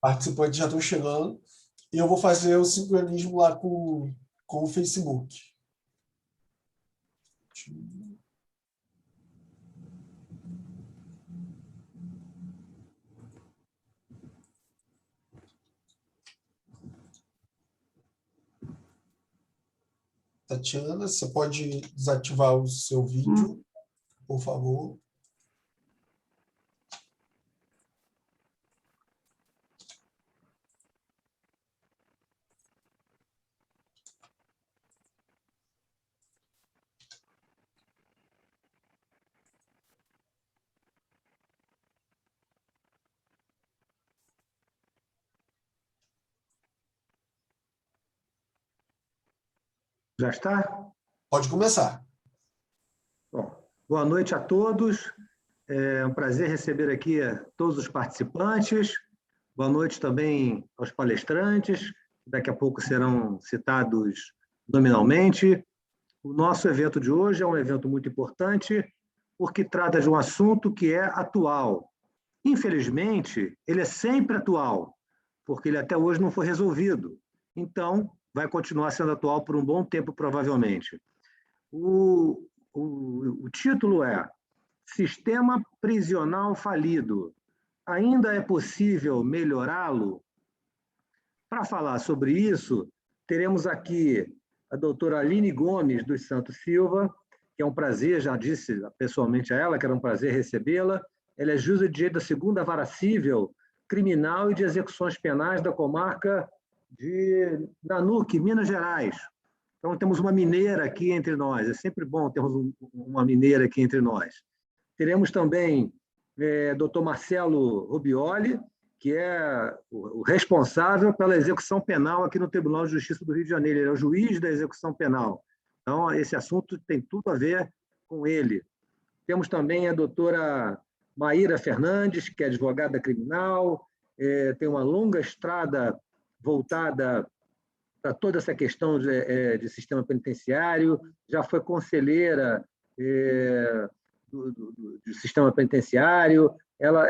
Participantes já estão chegando. E eu vou fazer o sincronismo lá com o Facebook. Tatiana, você pode desativar o seu vídeo, por favor? Já está? Pode começar. Bom, boa noite a todos. É um prazer receber aqui todos os participantes. Boa noite também aos palestrantes, que daqui a pouco serão citados nominalmente. O nosso evento de hoje é um evento muito importante, porque trata de um assunto que é atual. Infelizmente, ele é sempre atual, porque ele até hoje não foi resolvido. Então, vai continuar sendo atual por um bom tempo, provavelmente. O título é Sistema Prisional Falido. Ainda é possível melhorá-lo? Para falar sobre isso, teremos aqui a doutora Aline Gomes dos Santos Silva, que é um prazer, já disse pessoalmente a ela, que era um prazer recebê-la. Ela é juíza de direito da segunda vara civil, criminal e de execuções penais da comarca de Nanuque, Minas Gerais. Então, temos uma mineira aqui entre nós. É sempre bom termos uma mineira aqui entre nós. Teremos também Dr. Marcelo Rubioli, que é o responsável pela execução penal aqui no Tribunal de Justiça do Rio de Janeiro. Ele é o juiz da execução penal. Então, esse assunto tem tudo a ver com ele. Temos também a doutora Maíra Fernandes, que é advogada criminal, tem uma longa estrada voltada para toda essa questão de sistema penitenciário, já foi conselheira do sistema penitenciário, ela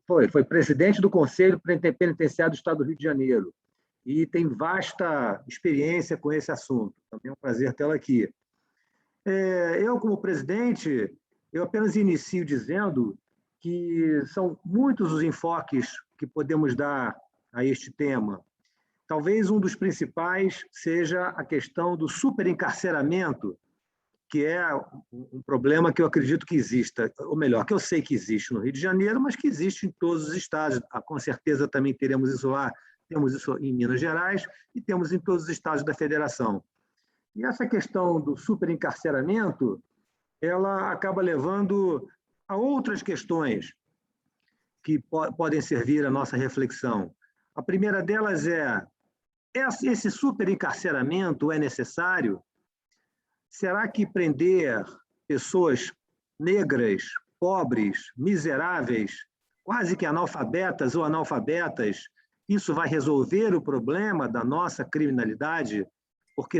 foi presidente do Conselho Penitenciário do Estado do Rio de Janeiro e tem vasta experiência com esse assunto. Também é um prazer tê-la aqui. Eu, como presidente, eu apenas inicio dizendo que são muitos os enfoques que podemos dar a este tema. Talvez um dos principais seja a questão do superencarceramento, que é um problema que eu acredito que exista, ou melhor, que eu sei que existe no Rio de Janeiro, mas que existe em todos os estados. Com certeza também teremos isso lá, temos isso em Minas Gerais e temos em todos os estados da federação. E essa questão do superencarceramento, ela acaba levando a outras questões que podem servir à nossa reflexão. A primeira delas é: esse superencarceramento é necessário? Será que prender pessoas negras, pobres, miseráveis, quase que analfabetas ou analfabetas, isso vai resolver o problema da nossa criminalidade? Porque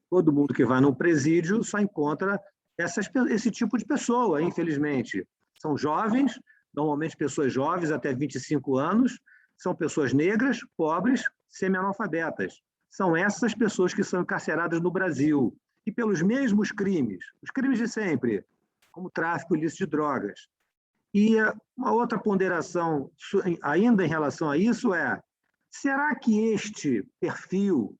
todo mundo que vai num presídio só encontra esse tipo de pessoa, infelizmente. São jovens, normalmente pessoas jovens, até 25 anos, são pessoas negras, pobres, semi-analfabetas. São essas pessoas que são encarceradas no Brasil. E pelos mesmos crimes, os crimes de sempre, como tráfico ilícito de drogas. E uma outra ponderação ainda em relação a isso é: será que este perfil,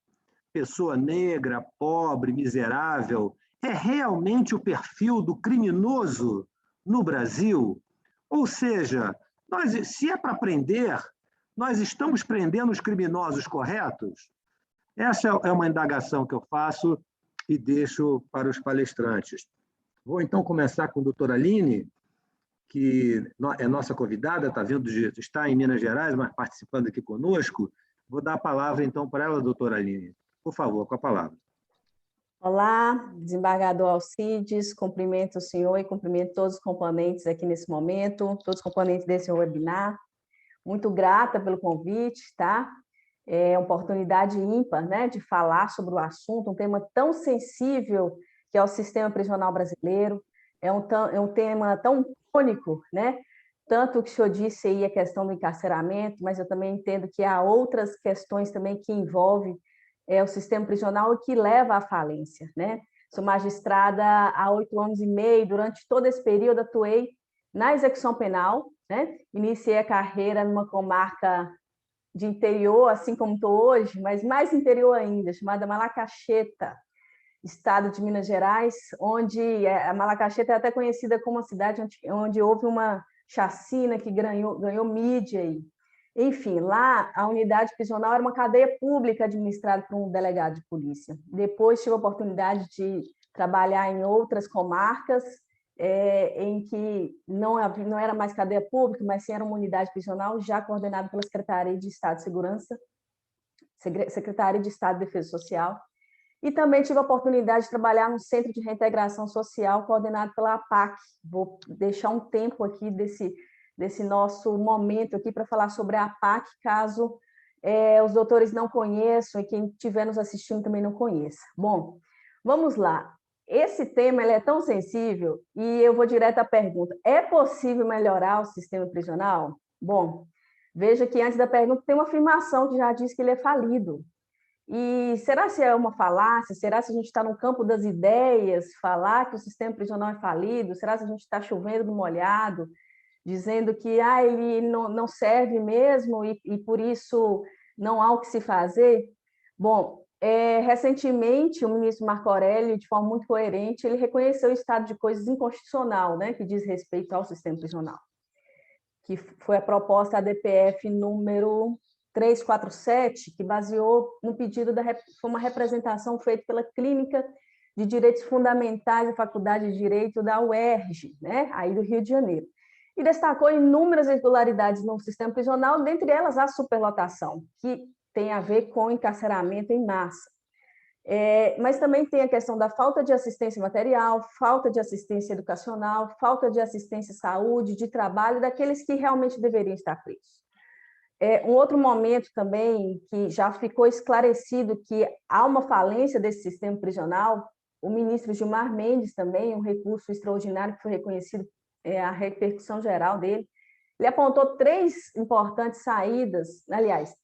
pessoa negra, pobre, miserável, é realmente o perfil do criminoso no Brasil? Ou seja, se é para prender, nós estamos prendendo os criminosos corretos? Essa é uma indagação que eu faço e deixo para os palestrantes. Vou, então, começar com a doutora Aline, que é nossa convidada, está em Minas Gerais, mas participando aqui conosco. Vou dar a palavra, então, para ela, doutora Aline. Por favor, com a palavra. Olá, desembargador Alcides, cumprimento o senhor e cumprimento todos os componentes aqui nesse momento, todos os componentes desse webinar. Muito grata pelo convite, tá? É uma oportunidade ímpar, né, de falar sobre o assunto, um tema tão sensível que é o sistema prisional brasileiro, é um tema tão icônico, né, tanto o que o senhor disse aí, a questão do encarceramento, mas eu também entendo que há outras questões também que envolvem o sistema prisional e que leva à falência, né? Sou magistrada há 8 anos e meio, durante todo esse período atuei na execução penal, né? Iniciei a carreira numa comarca de interior, assim como estou hoje, mas mais interior ainda, chamada Malacaxeta, estado de Minas Gerais, onde a Malacaxeta é até conhecida como uma cidade onde houve uma chacina que ganhou mídia. Enfim, lá a unidade prisional era uma cadeia pública administrada por um delegado de polícia. Depois tive a oportunidade de trabalhar em outras comarcas, em que não era mais cadeia pública, mas sim era uma unidade prisional já coordenada pela Secretaria de Estado de Segurança, Secretaria de Estado de Defesa Social. E também tive a oportunidade de trabalhar no Centro de Reintegração Social, coordenado pela APAC. Vou deixar um tempo aqui desse nosso momento aqui para falar sobre a APAC, caso os doutores não conheçam e quem estiver nos assistindo também não conheça. Bom, vamos lá. Esse tema ele é tão sensível e eu vou direto à pergunta. É possível melhorar o sistema prisional? Bom, veja que antes da pergunta tem uma afirmação que já diz que ele é falido. E será se é uma falácia? Será se a gente está no campo das ideias, falar que o sistema prisional é falido? Será se a gente está chovendo no molhado, dizendo que ele não serve mesmo e por isso não há o que se fazer? Bom, recentemente o ministro Marco Aurélio, de forma muito coerente, ele reconheceu o estado de coisas inconstitucional, né, que diz respeito ao sistema prisional, que foi a proposta ADPF número 347, que baseou no pedido foi uma representação feita pela Clínica de Direitos Fundamentais da Faculdade de Direito da UERJ, né, aí do Rio de Janeiro, e destacou inúmeras irregularidades no sistema prisional, dentre elas a superlotação, que tem a ver com encarceramento em massa. Mas também tem a questão da falta de assistência material, falta de assistência educacional, falta de assistência à saúde, de trabalho, daqueles que realmente deveriam estar presos. Um outro momento também que já ficou esclarecido que há uma falência desse sistema prisional, o ministro Gilmar Mendes também, um recurso extraordinário que foi reconhecido, a repercussão geral dele, ele apontou 3 importantes saídas, aliás,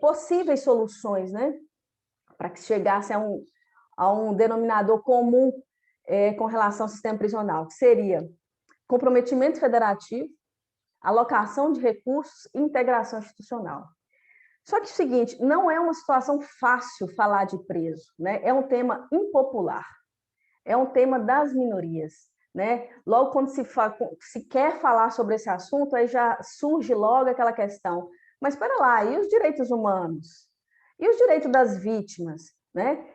possíveis soluções, né, para que chegasse a um denominador comum com relação ao sistema prisional, que seria comprometimento federativo, alocação de recursos e integração institucional. Só que é o seguinte, não é uma situação fácil falar de preso, né? É um tema impopular, é um tema das minorias, né? Logo quando se quer falar sobre esse assunto, aí já surge logo aquela questão, mas espera lá, e os direitos humanos? E os direitos das vítimas? Né?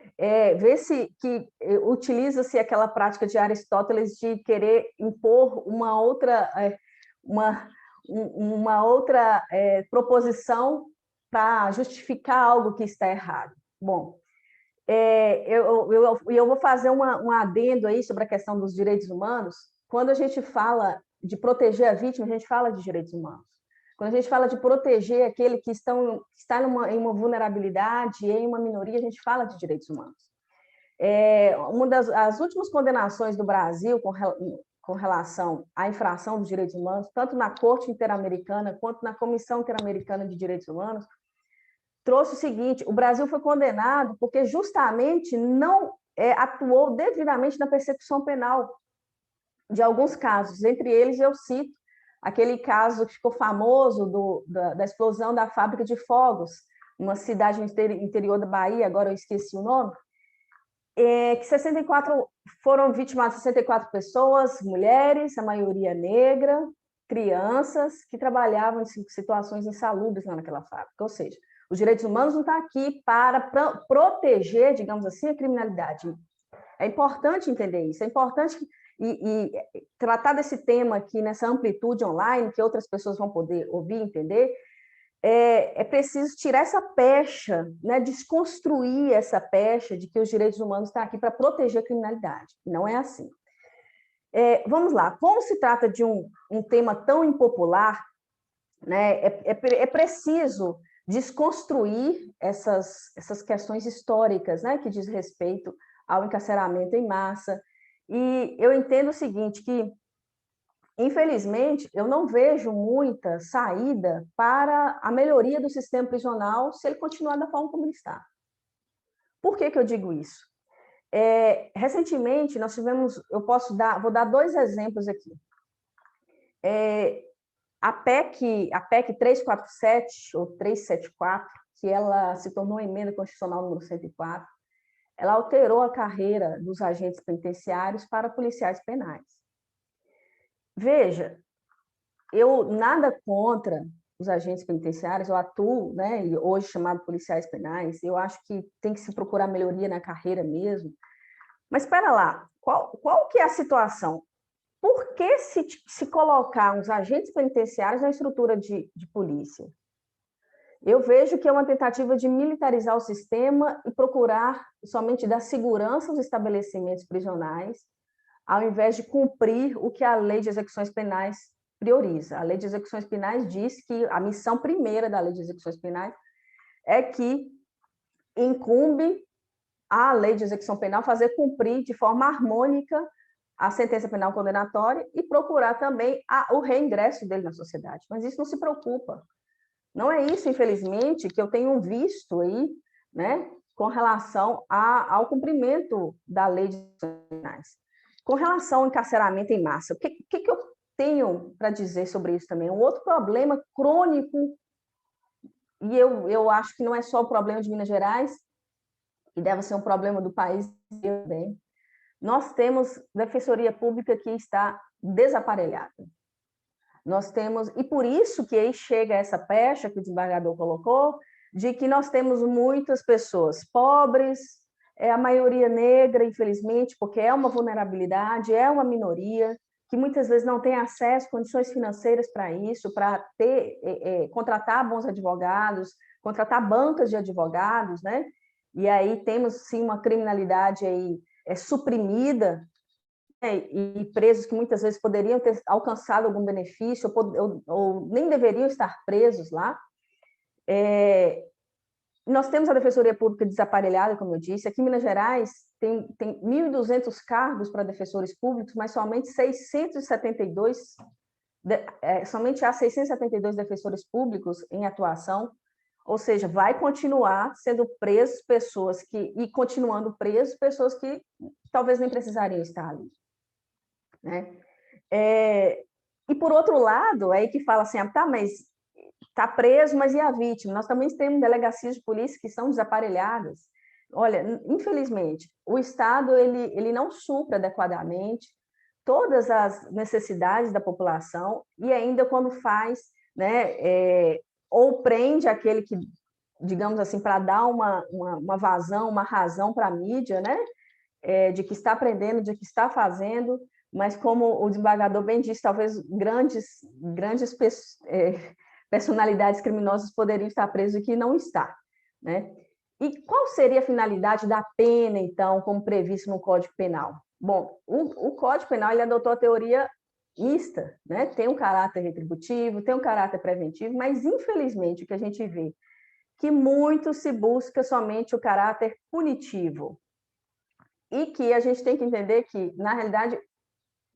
Vê-se que utiliza-se aquela prática de Aristóteles de querer impor uma outra proposição para justificar algo que está errado. Bom, eu vou fazer um adendo aí sobre a questão dos direitos humanos. Quando a gente fala de proteger a vítima, a gente fala de direitos humanos. Quando a gente fala de proteger aquele que está em uma vulnerabilidade, em uma minoria, a gente fala de direitos humanos. As últimas condenações do Brasil com relação à infração dos direitos humanos, tanto na Corte Interamericana quanto na Comissão Interamericana de Direitos Humanos, trouxe o seguinte: o Brasil foi condenado porque justamente não atuou devidamente na persecução penal de alguns casos. Entre eles, eu cito aquele caso que ficou famoso da explosão da fábrica de fogos, uma cidade no interior da Bahia, agora eu esqueci o nome, que foram vitimadas 64 pessoas, mulheres, a maioria negra, crianças, que trabalhavam em situações insalubres lá naquela fábrica. Ou seja, os direitos humanos não estão aqui para proteger, digamos assim, a criminalidade. É importante entender isso, é importante e tratar desse tema aqui nessa amplitude online, que outras pessoas vão poder ouvir e entender. É preciso tirar essa pecha, né, desconstruir essa pecha de que os direitos humanos estão aqui para proteger a criminalidade. Não é assim. Vamos lá, como se trata de um tema tão impopular, né, é preciso desconstruir essas questões históricas, né, que diz respeito ao encarceramento em massa. E eu entendo o seguinte, que infelizmente, eu não vejo muita saída para a melhoria do sistema prisional se ele continuar da forma como ele está. Por que eu digo isso? Recentemente, nós tivemos, vou dar 2 exemplos aqui. A PEC 347, ou 374, que ela se tornou a emenda constitucional número 104, ela alterou a carreira dos agentes penitenciários para policiais penais. Veja, eu nada contra os agentes penitenciários, eu atuo, né, hoje chamado policiais penais, eu acho que tem que se procurar melhoria na carreira mesmo. Mas espera lá, qual que é a situação? Por que se colocar os agentes penitenciários na estrutura de polícia? Eu vejo que é uma tentativa de militarizar o sistema e procurar somente dar segurança aos estabelecimentos prisionais, ao invés de cumprir o que a Lei de Execuções Penais prioriza. A Lei de Execuções Penais diz que a missão primeira da Lei de Execuções Penais é que incumbe a Lei de Execução Penal fazer cumprir de forma harmônica a sentença penal condenatória e procurar também o reingresso dele na sociedade. Mas isso não se preocupa. Não é isso, infelizmente, que eu tenho visto aí, né, com relação ao cumprimento da Lei de Execuções Penais. Com relação ao encarceramento em massa, o que eu tenho para dizer sobre isso também? Um outro problema crônico, e eu acho que não é só o problema de Minas Gerais, e deve ser um problema do país também. Nós temos defensoria pública que está desaparelhada. Nós temos, e por isso que aí chega essa pecha que o desembargador colocou, de que nós temos muitas pessoas pobres, a maioria negra, infelizmente, porque é uma vulnerabilidade, é uma minoria, que muitas vezes não tem acesso, condições financeiras para isso, para contratar bons advogados, contratar bancas de advogados, né? E aí temos, sim, uma criminalidade aí suprimida, né? E presos que muitas vezes poderiam ter alcançado algum benefício ou nem deveriam estar presos lá. Nós temos a Defensoria Pública desaparelhada, como eu disse. Aqui em Minas Gerais tem 1.200 cargos para defensores públicos, mas somente 672, somente há 672 defensores públicos em atuação. Ou seja, vai continuar sendo presos pessoas e continuando presos pessoas que talvez nem precisariam estar ali, né? E por outro lado, aí que fala assim, tá, mas está preso, mas e a vítima? Nós também temos delegacias de polícia que são desaparelhadas. Olha, infelizmente, o Estado ele não supre adequadamente todas as necessidades da população e ainda quando faz, né, ou prende aquele que, digamos assim, para dar uma vazão, uma razão para a mídia, né, de que está prendendo, de que está fazendo, mas como o desembargador bem disse, talvez grandes personalidades criminosas poderiam estar presas e que não está, né? E qual seria a finalidade da pena, então, como previsto no Código Penal? Bom, o Código Penal ele adotou a teoria mista, né? Tem um caráter retributivo, tem um caráter preventivo, mas, infelizmente, o que a gente vê que muito se busca somente o caráter punitivo e que a gente tem que entender que, na realidade,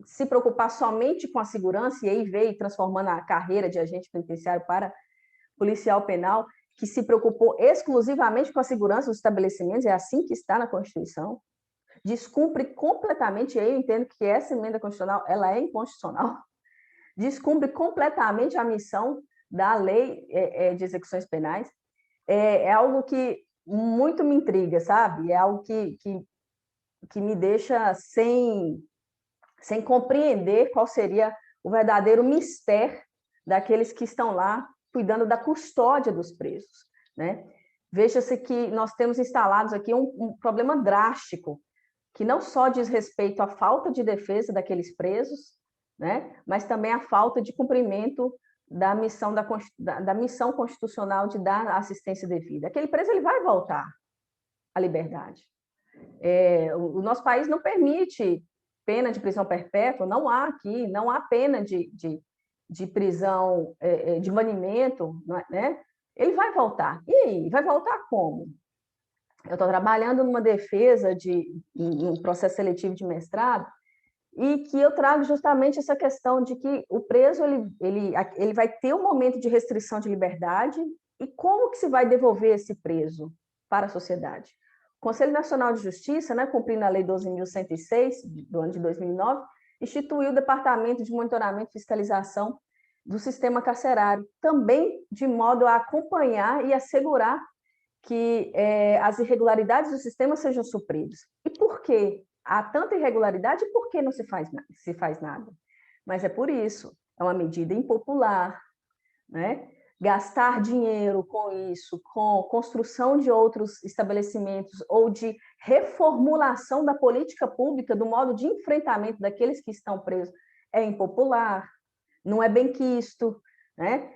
se preocupar somente com a segurança e aí veio transformando a carreira de agente penitenciário para policial penal, que se preocupou exclusivamente com a segurança dos estabelecimentos, é assim que está na Constituição, descumpre completamente, eu entendo que essa emenda constitucional, ela é inconstitucional, descumpre completamente a missão da Lei de Execuções Penais, é algo que muito me intriga, sabe? É algo que me deixa sem compreender qual seria o verdadeiro mistério daqueles que estão lá cuidando da custódia dos presos, né? Veja-se que nós temos instalados aqui um problema drástico, que não só diz respeito à falta de defesa daqueles presos, né? Mas também à falta de cumprimento da missão constitucional de dar assistência devida. Aquele preso ele vai voltar à liberdade. O nosso país não permite pena de prisão perpétua, não há aqui, não há pena de prisão de banimento, né? Ele vai voltar. E aí, vai voltar como? Eu estou trabalhando numa defesa de um processo seletivo de mestrado e que eu trago justamente essa questão de que o preso ele vai ter um momento de restrição de liberdade, e como que se vai devolver esse preso para a sociedade? O Conselho Nacional de Justiça, né, cumprindo a Lei 12.106, do ano de 2009, instituiu o Departamento de Monitoramento e Fiscalização do Sistema Carcerário, também de modo a acompanhar e assegurar que as irregularidades do sistema sejam supridas. E por quê? Há tanta irregularidade, e por que não se faz nada? Mas é por isso, é uma medida impopular, né? Gastar dinheiro com isso, com construção de outros estabelecimentos ou de reformulação da política pública, do modo de enfrentamento daqueles que estão presos, é impopular, não é benquisto, né?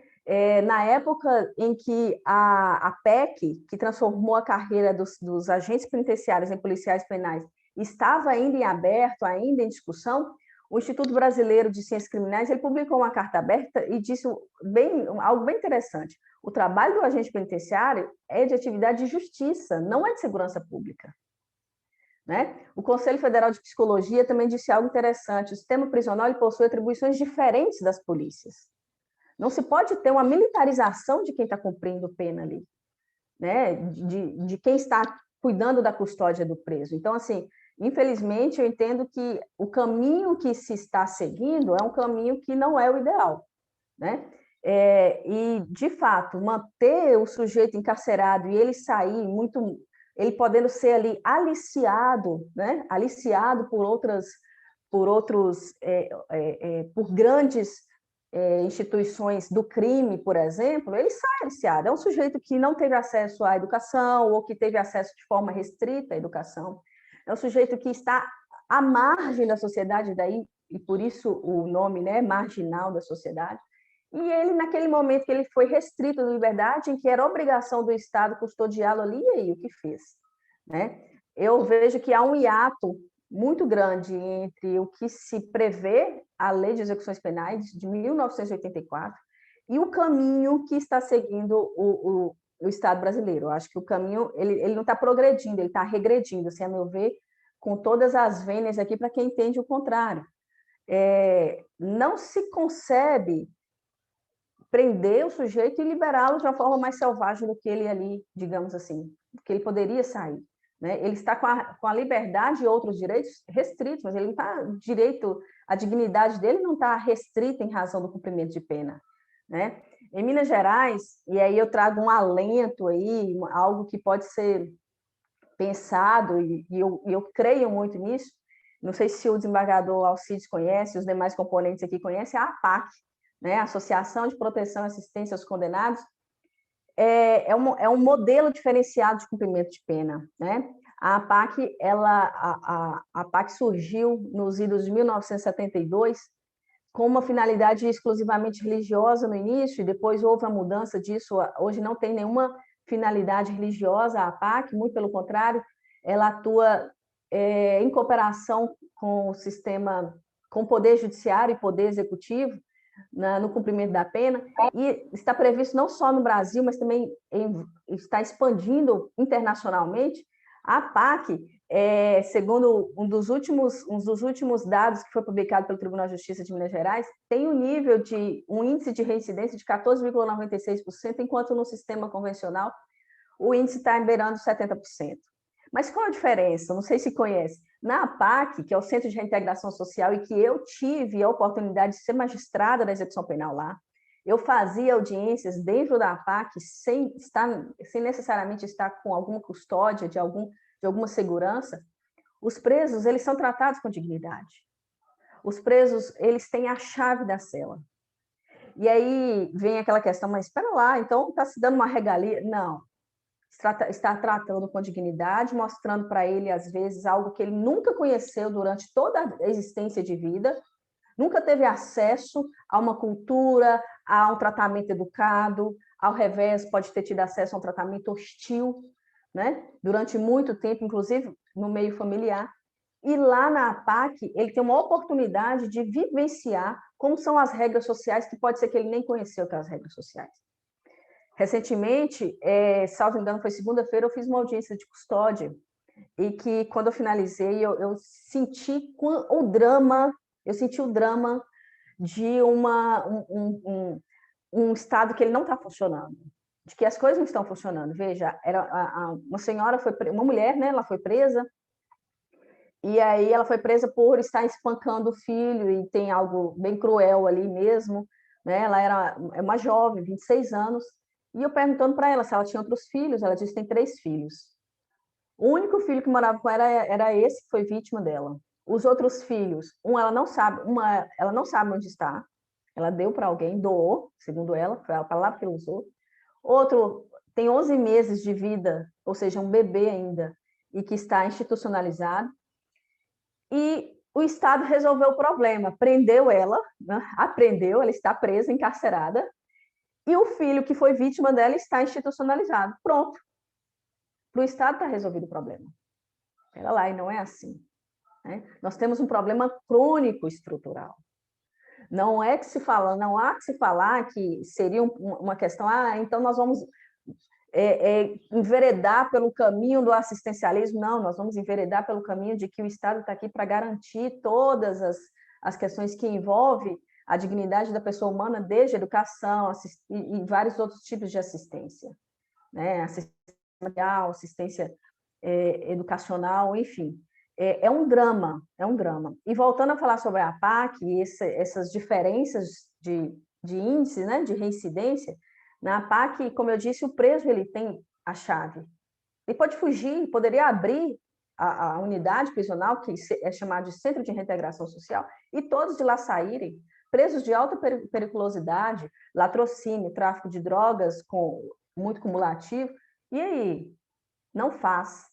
Na época em que a PEC, que transformou a carreira dos agentes penitenciários em policiais penais, estava ainda em aberto, ainda em discussão, o Instituto Brasileiro de Ciências Criminais ele publicou uma carta aberta e disse algo bem interessante. O trabalho do agente penitenciário é de atividade de justiça, não é de segurança pública. Né? O Conselho Federal de Psicologia também disse algo interessante. O sistema prisional possui atribuições diferentes das polícias. Não se pode ter uma militarização de quem está cumprindo pena ali, né? De quem está cuidando da custódia do preso. Então, assim, infelizmente, eu entendo que o caminho que se está seguindo é um caminho que não é o ideal, né? E, de fato, manter o sujeito encarcerado e ele sair ele podendo ser ali aliciado, né? Aliciado por grandes instituições do crime, por exemplo, ele sai aliciado. É um sujeito que não teve acesso à educação ou que teve acesso de forma restrita à educação. É um sujeito que está à margem da sociedade, daí, e por isso o nome, né, marginal da sociedade. E ele, naquele momento que ele foi restrito da liberdade, em que era obrigação do Estado custodiá-lo ali, e aí o que fez? Né? Eu vejo que há um hiato muito grande entre o que se prevê a Lei de Execuções Penais de 1984 e o caminho que está seguindo o Estado brasileiro. Eu acho que o caminho ele não está progredindo, ele está regredindo, assim, a meu ver, com todas as vênias aqui, para quem entende o contrário. Não se concebe prender o sujeito e liberá-lo de uma forma mais selvagem do que ele ali, digamos assim, do que ele poderia sair. Né? Ele está com a liberdade e outros direitos restritos, mas ele não está a dignidade dele não está restrita em razão do cumprimento de pena. Né? Em Minas Gerais, e aí eu trago um alento aí, algo que pode ser pensado, e eu creio muito nisso, não sei se o desembargador Alcides conhece, os demais componentes aqui conhecem, a APAC, né? Associação de Proteção e Assistência aos Condenados, é um modelo diferenciado de cumprimento de pena. Né? A APAC, a APAC surgiu nos idos de 1972 com uma finalidade exclusivamente religiosa no início, e depois houve a mudança disso. Hoje não tem nenhuma finalidade religiosa a APAC, muito pelo contrário, ela atua em cooperação com o sistema, com o Poder Judiciário e Poder Executivo, no cumprimento da pena, e está previsto não só no Brasil, mas também está expandindo internacionalmente. A APAC, segundo um dos últimos dados que foi publicado pelo Tribunal de Justiça de Minas Gerais, tem um índice de reincidência de 14,96%, enquanto no sistema convencional o índice está beirando 70%. Mas qual a diferença? Não sei se conhece. Na APAC, que é o Centro de Reintegração Social, e que eu tive a oportunidade de ser magistrada da execução penal lá, eu fazia audiências dentro da APAC sem necessariamente estar com alguma custódia, de alguma segurança. Os presos, eles são tratados com dignidade. Os presos, eles têm a chave da cela. E aí vem aquela questão, mas espera lá, então está se dando uma regalia? Não. Está tratando com dignidade, mostrando para ele, às vezes, algo que ele nunca conheceu durante toda a existência de vida, nunca teve acesso a uma cultura, a um tratamento educado, ao revés, pode ter tido acesso a um tratamento hostil, né? Durante muito tempo, inclusive no meio familiar. E lá na APAC, ele tem uma oportunidade de vivenciar como são as regras sociais, que pode ser que ele nem conheceu aquelas regras sociais. Recentemente, salvo engano, foi segunda-feira, eu fiz uma audiência de custódia e que, quando eu finalizei, eu senti o drama, de um Estado que ele não está funcionando, de que as coisas não estão funcionando. Veja, uma senhora, uma mulher, né, ela foi presa, e aí ela foi presa por estar espancando o filho, e tem algo bem cruel ali mesmo, né? Ela era uma jovem, 26 anos, e eu perguntando para ela se ela tinha outros filhos, ela disse que tem 3 filhos. O único filho que morava com ela era esse que foi vítima dela. Os outros filhos, ela não sabe onde está, ela deu para alguém, doou, segundo ela, foi a palavra que ela usou. Outro tem 11 meses de vida, ou seja, um bebê ainda, e que está institucionalizado. E o Estado resolveu o problema, prendeu ela, né? Apreendeu, ela está presa, encarcerada, e o filho que foi vítima dela está institucionalizado. Pronto. Para o Estado está resolvido o problema. Espera lá, e não é assim, né? Nós temos um problema crônico estrutural. Não há que se falar que seria uma questão, então nós vamos enveredar pelo caminho do assistencialismo. Não, nós vamos enveredar pelo caminho de que o Estado está aqui para garantir todas as questões que envolvem a dignidade da pessoa humana, desde educação e vários outros tipos de assistência, né? Assistência educacional, enfim. É um drama, é um drama. E voltando a falar sobre a APAC, essas diferenças de índice, né, de reincidência, na APAC, como eu disse, o preso ele tem a chave. Ele pode fugir, poderia abrir a unidade prisional, que é chamada de Centro de Reintegração Social, e todos de lá saírem, presos de alta periculosidade, latrocínio, tráfico de drogas muito cumulativo. E aí? Não faz.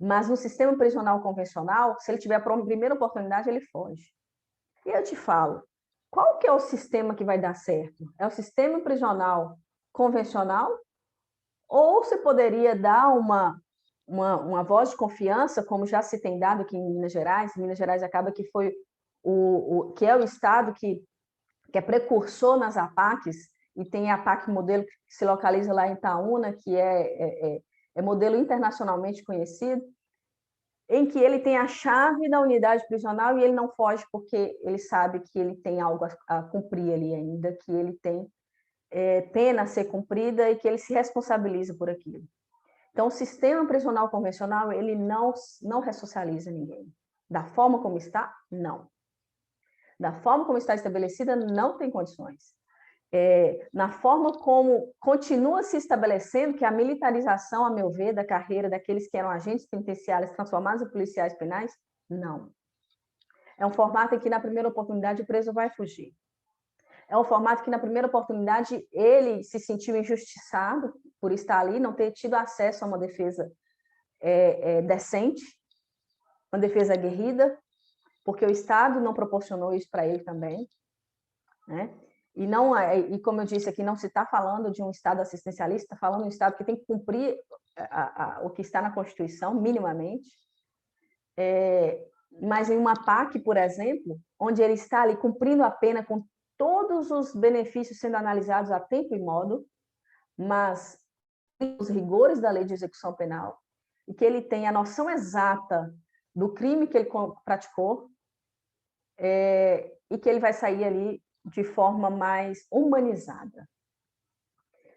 Mas no sistema prisional convencional, se ele tiver a primeira oportunidade, ele foge. E eu te falo, qual que é o sistema que vai dar certo? É o sistema prisional convencional? Ou você poderia dar uma voz de confiança, como já se tem dado aqui em Minas Gerais? Minas Gerais acaba que foi que é o estado que é precursor nas APACs, e tem a APAC modelo que se localiza lá em Itaúna, que é modelo internacionalmente conhecido, em que ele tem a chave da unidade prisional e ele não foge porque ele sabe que ele tem algo a cumprir ali ainda, que ele tem pena a ser cumprida e que ele se responsabiliza por aquilo. Então, o sistema prisional convencional, ele não ressocializa ninguém. Da forma como está, não. Da forma como está estabelecida, não tem condições. Na forma como continua se estabelecendo, que a militarização, a meu ver, da carreira daqueles que eram agentes penitenciários transformados em policiais penais, não. É um formato em que, na primeira oportunidade, o preso vai fugir. É um formato que, na primeira oportunidade, ele se sentiu injustiçado por estar ali, não ter tido acesso a uma defesa decente, uma defesa aguerrida, porque o Estado não proporcionou isso para ele também, né? E como eu disse aqui, não se está falando de um Estado assistencialista, está falando de um Estado que tem que cumprir o que está na Constituição, minimamente. Mas em uma PAC, por exemplo, onde ele está ali cumprindo a pena com todos os benefícios sendo analisados a tempo e modo, mas os rigores da lei de execução penal, e que ele tem a noção exata do crime que ele praticou, e que ele vai sair ali de forma mais humanizada.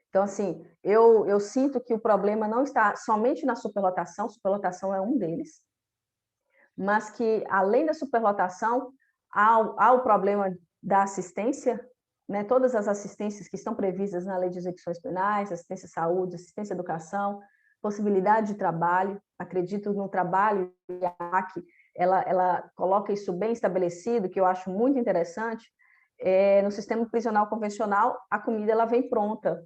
Então, assim, eu sinto que o problema não está somente na superlotação é um deles, mas que, além da superlotação, há o problema da assistência, né? Todas as assistências que estão previstas na Lei de Execuções Penais, assistência à saúde, assistência à educação, possibilidade de trabalho. Acredito no trabalho, e a APAC, ela coloca isso bem estabelecido, que eu acho muito interessante. No sistema prisional convencional, a comida ela vem pronta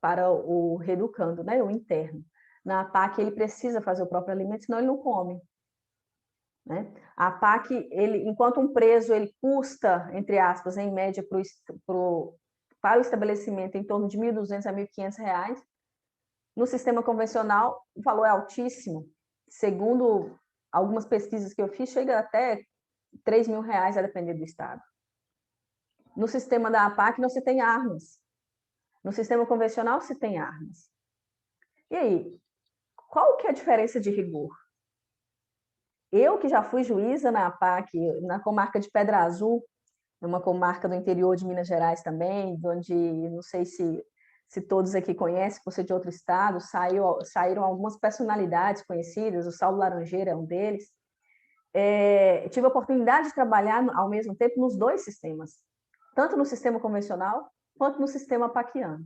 para o reeducando, né? O interno. Na APAC, ele precisa fazer o próprio alimento, senão ele não come. Né? A APAC, enquanto um preso, ele custa, entre aspas, em média, para o estabelecimento em torno de R$ 1.200 a R$ 1.500, no sistema convencional, o valor é altíssimo. Segundo algumas pesquisas que eu fiz, chega até R$ 3.000, a depender do estado. No sistema da APAC, não se tem armas. No sistema convencional, se tem armas. E aí? qual que é a diferença de rigor? Eu, que já fui juíza na APAC, na comarca de Pedra Azul, uma comarca do interior de Minas Gerais também, onde, não sei se todos aqui conhecem, por ser de outro estado, saíram algumas personalidades conhecidas, o Saulo Laranjeira é um deles. Tive a oportunidade de trabalhar ao mesmo tempo nos dois sistemas, tanto no sistema convencional quanto no sistema apaquiano.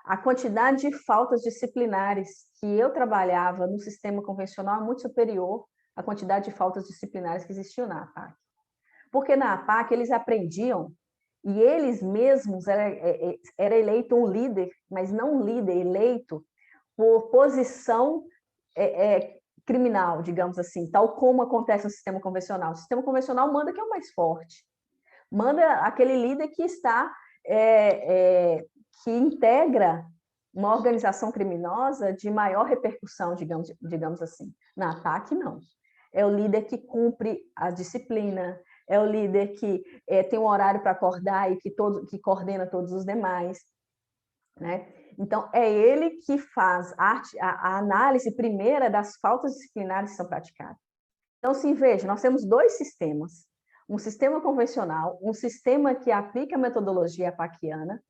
A quantidade de faltas disciplinares que eu trabalhava no sistema convencional é muito superior à quantidade de faltas disciplinares que existiam na APAC. Porque na APAC eles aprendiam e eles mesmos era eleito um líder, mas não um líder eleito por posição criminal, digamos assim, tal como acontece no sistema convencional. O sistema convencional manda quem é o mais forte, manda aquele líder que está que integra uma organização criminosa de maior repercussão, digamos assim. Na APAC, não. É o líder que cumpre a disciplina, é o líder que tem um horário para acordar e que coordena todos os demais, né? Então, é ele que faz a análise primeira das faltas disciplinares que são praticadas. Então, se veja, nós temos dois sistemas, um sistema convencional, um sistema que aplica a metodologia apaquiana,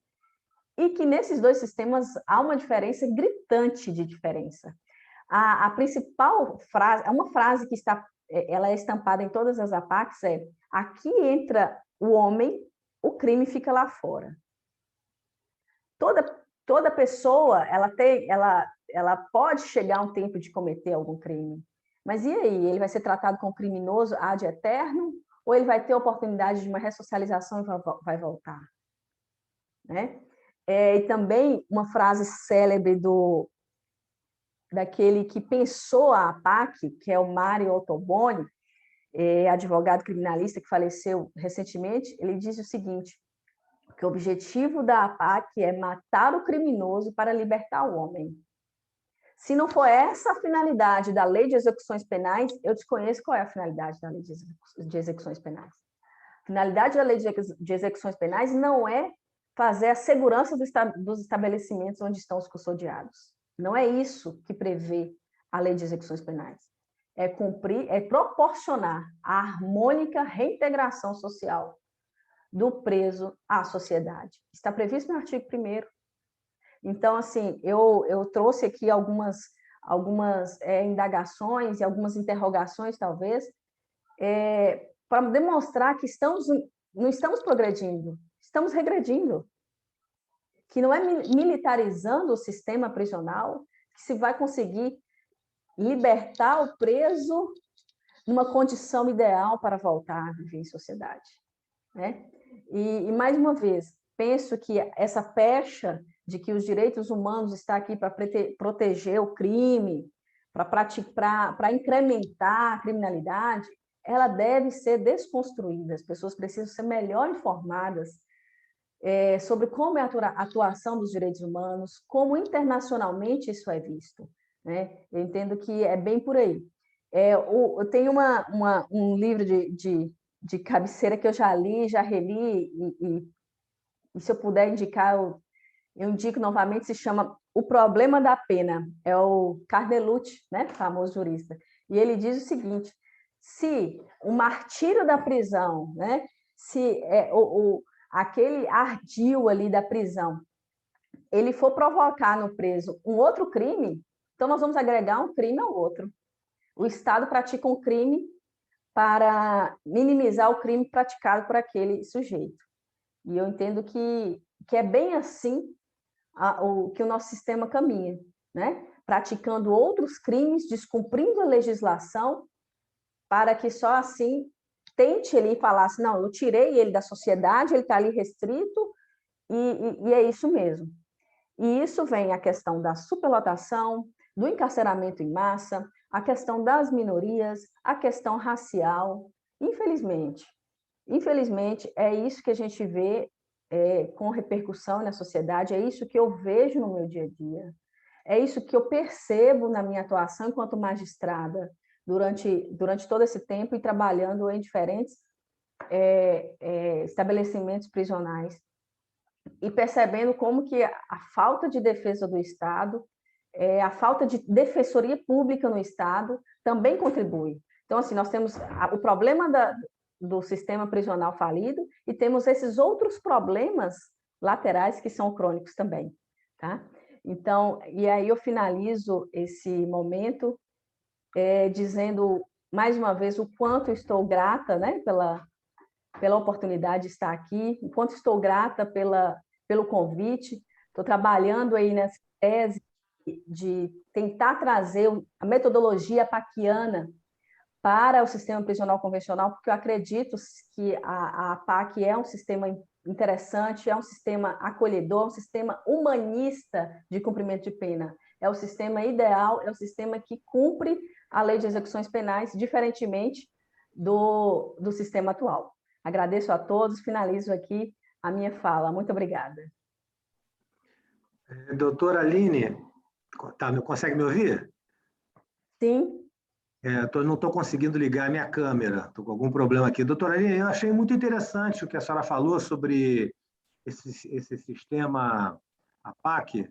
e que nesses dois sistemas há uma diferença gritante de diferença. A principal frase, uma frase que ela é estampada em todas as APACs é: aqui entra o homem, o crime fica lá fora. Toda pessoa, ela pode chegar a um tempo de cometer algum crime, mas e aí? Ele vai ser tratado como criminoso ad eterno ou ele vai ter a oportunidade de uma ressocialização e vai voltar? Né? E também uma frase célebre daquele que pensou a APAC, que é o Mário Ottoboni, advogado criminalista que faleceu recentemente. Ele diz o seguinte, que o objetivo da APAC é matar o criminoso para libertar o homem. Se não for essa a finalidade da Lei de Execuções Penais, eu desconheço qual é a finalidade da Lei de Execuções Penais. A finalidade da Lei de Execuções Penais não é fazer a segurança dos estabelecimentos onde estão os custodiados. Não é isso que prevê a Lei de Execuções Penais. É proporcionar a harmônica reintegração social do preso à sociedade. Está previsto no artigo 1º. Então, assim, eu trouxe aqui algumas indagações e algumas interrogações, talvez, para demonstrar que não estamos progredindo, estamos regredindo, que não é militarizando o sistema prisional que se vai conseguir libertar o preso numa condição ideal para voltar a viver em sociedade, né? E mais uma vez, penso que essa pecha de que os direitos humanos está aqui para proteger o crime, para incrementar a criminalidade, ela deve ser desconstruída. As pessoas precisam ser melhor informadas sobre como é a atuação dos direitos humanos, como internacionalmente isso é visto, né? Eu entendo que é bem por aí. Eu tenho um livro de cabeceira que eu já li, já reli, e se eu puder indicar, eu indico novamente, se chama O Problema da Pena, é o Carnelucci, né, famoso jurista, e ele diz o seguinte: se o martírio da prisão, né, se aquele ardil ali da prisão, ele for provocar no preso um outro crime, então nós vamos agregar um crime ao outro. O Estado pratica um crime para minimizar o crime praticado por aquele sujeito. E eu entendo que é bem assim que o nosso sistema caminha, né? Praticando outros crimes, descumprindo a legislação, para que só assim tente ele falar assim, não, eu tirei ele da sociedade, ele está ali restrito, e é isso mesmo. E isso vem a questão da superlotação, do encarceramento em massa, a questão das minorias, a questão racial. Infelizmente, é isso que a gente vê com repercussão na sociedade, é isso que eu vejo no meu dia a dia, é isso que eu percebo na minha atuação enquanto magistrada durante todo esse tempo e trabalhando em diferentes estabelecimentos prisionais e percebendo como que a falta de defesa do Estado a falta de defensoria pública no Estado também contribui. Então, assim, nós temos o problema do sistema prisional falido e temos esses outros problemas laterais que são crônicos também, tá? Então, e aí eu finalizo esse momento dizendo, mais uma vez, o quanto estou grata, né, pela oportunidade de estar aqui, o quanto estou grata pelo convite. Estou trabalhando aí nessa tese de tentar trazer a metodologia pacquiana para o sistema prisional convencional, porque eu acredito que a PAC é um sistema interessante, é um sistema acolhedor, é um sistema humanista de cumprimento de pena. É o sistema ideal, é o sistema que cumpre a lei de execuções penais, diferentemente do sistema atual. Agradeço a todos, finalizo aqui a minha fala. Muito obrigada. Doutora Aline, consegue me ouvir? Sim. Não estou conseguindo ligar a minha câmera, estou com algum problema aqui. Doutora Aline, eu achei muito interessante o que a senhora falou sobre esse sistema, a PAC,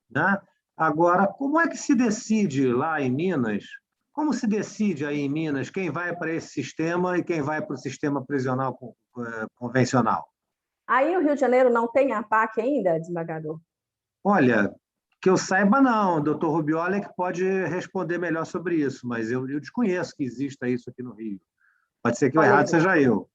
né? Agora, como é que se decide lá em Minas, como se decide aí em Minas quem vai para esse sistema e quem vai para o sistema prisional convencional? Aí no Rio de Janeiro não tem a PAC ainda, desembargador? Olha, que eu saiba não, o doutor Rubioli é que pode responder melhor sobre isso, mas eu desconheço que exista isso aqui no Rio. Pode ser que o errado seja eu.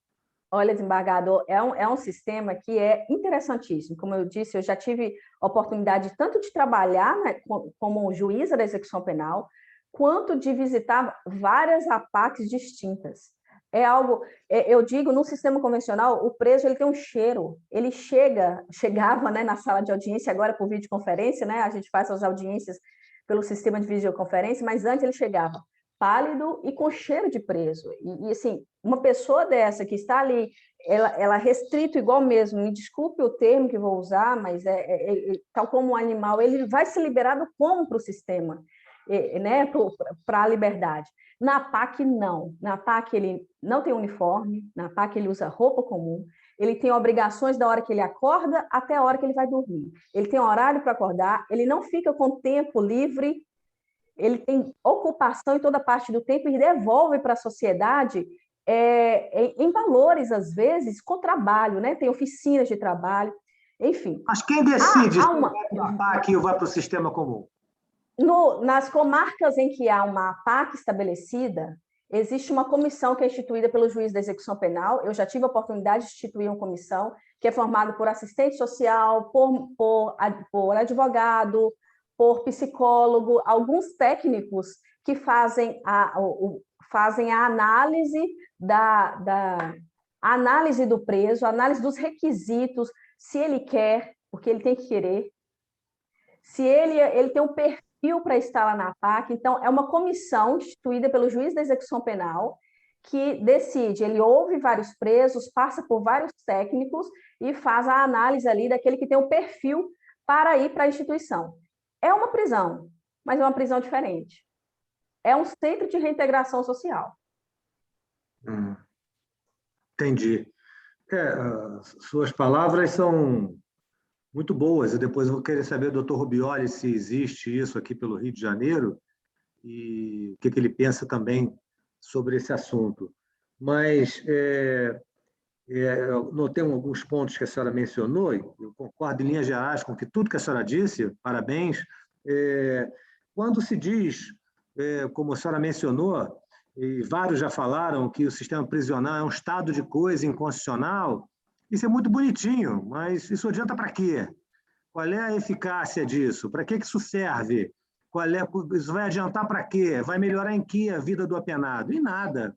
Olha, desembargador, é um sistema que é interessantíssimo. Como eu disse, eu já tive oportunidade tanto de trabalhar, né, como juíza da execução penal, quanto de visitar várias APACs distintas. É algo, eu digo, no sistema convencional, o preso ele tem um cheiro. Ele chegava, né, na sala de audiência, agora por videoconferência, né, a gente faz as audiências pelo sistema de videoconferência, mas antes ele chegava pálido e com cheiro de preso. E assim, uma pessoa dessa que está ali, ela restrito igual mesmo, me desculpe o termo que vou usar, mas tal como um animal, ele vai ser liberado como para o sistema, né, para a liberdade. Na PAC, não. Na PAC, ele não tem uniforme, na PAC, ele usa roupa comum, ele tem obrigações da hora que ele acorda até a hora que ele vai dormir. Ele tem horário para acordar, ele não fica com tempo livre, ele tem ocupação em toda parte do tempo e devolve para a sociedade em valores, às vezes, com trabalho, né? Tem oficinas de trabalho, enfim. Mas quem decide se vai para o PAC ou vai para o sistema comum? Nas comarcas em que há uma PAC estabelecida, existe uma comissão que é instituída pelo juiz da execução penal. Eu já tive a oportunidade de instituir uma comissão que é formada por assistente social, por advogado, por psicólogo, alguns técnicos que fazem a análise análise do preso, a análise dos requisitos, se ele quer, porque ele tem que querer, se ele tem um perfil para estar lá na PAC. Então, é uma comissão instituída pelo juiz da execução penal que decide, ele ouve vários presos, passa por vários técnicos e faz a análise ali daquele que tem um perfil para ir para a instituição. É uma prisão, mas é uma prisão diferente. É um centro de reintegração social. Entendi. Suas palavras são muito boas. E depois eu vou querer saber do Dr. Rubioli se existe isso aqui pelo Rio de Janeiro e o que ele pensa também sobre esse assunto. Mas eu notei alguns pontos que a senhora mencionou, e eu concordo em linhas gerais com tudo que a senhora disse, parabéns. Quando se diz, como a senhora mencionou, e vários já falaram que o sistema prisional é um estado de coisa inconstitucional, isso é muito bonitinho, mas isso adianta para quê? Qual é a eficácia disso? Para que isso serve? Isso vai adiantar para quê? Vai melhorar em que a vida do apenado? Em nada.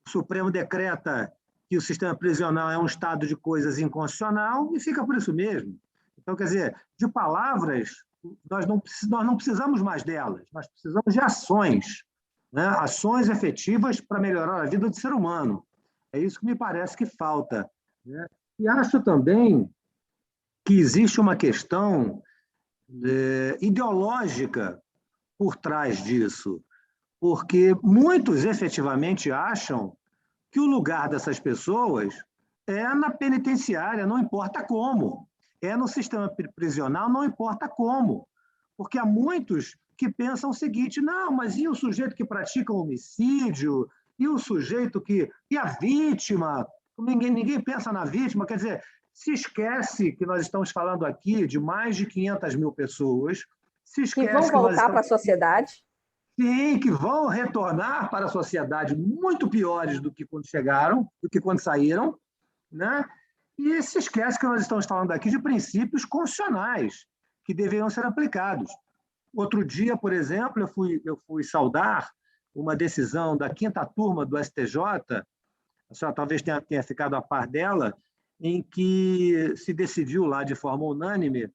O Supremo decreta que o sistema prisional é um estado de coisas inconstitucional e fica por isso mesmo. Então, quer dizer, de palavras, nós não precisamos mais delas, nós precisamos de ações, né? Ações efetivas para melhorar a vida do ser humano. É isso que me parece que falta, né? E acho também que existe uma questão ideológica por trás disso, porque muitos efetivamente acham que o lugar dessas pessoas é na penitenciária, não importa como. É no sistema prisional, não importa como. Porque há muitos que pensam o seguinte: não, mas e o sujeito que pratica um homicídio? E o sujeito que... E a vítima? Ninguém pensa na vítima. Quer dizer, se esquece que nós estamos falando aqui de mais de 500 mil pessoas, se Que esquece vão que nós voltar para a estamos... sociedade. Sim, que vão retornar para a sociedade muito piores do que quando chegaram, do que quando saíram, né? E se esquece que nós estamos falando aqui de princípios constitucionais que deveriam ser aplicados. Outro dia, por exemplo, eu fui saudar uma decisão da 5ª turma do STJ, a senhora talvez tenha ficado a par dela, em que se decidiu lá de forma unânime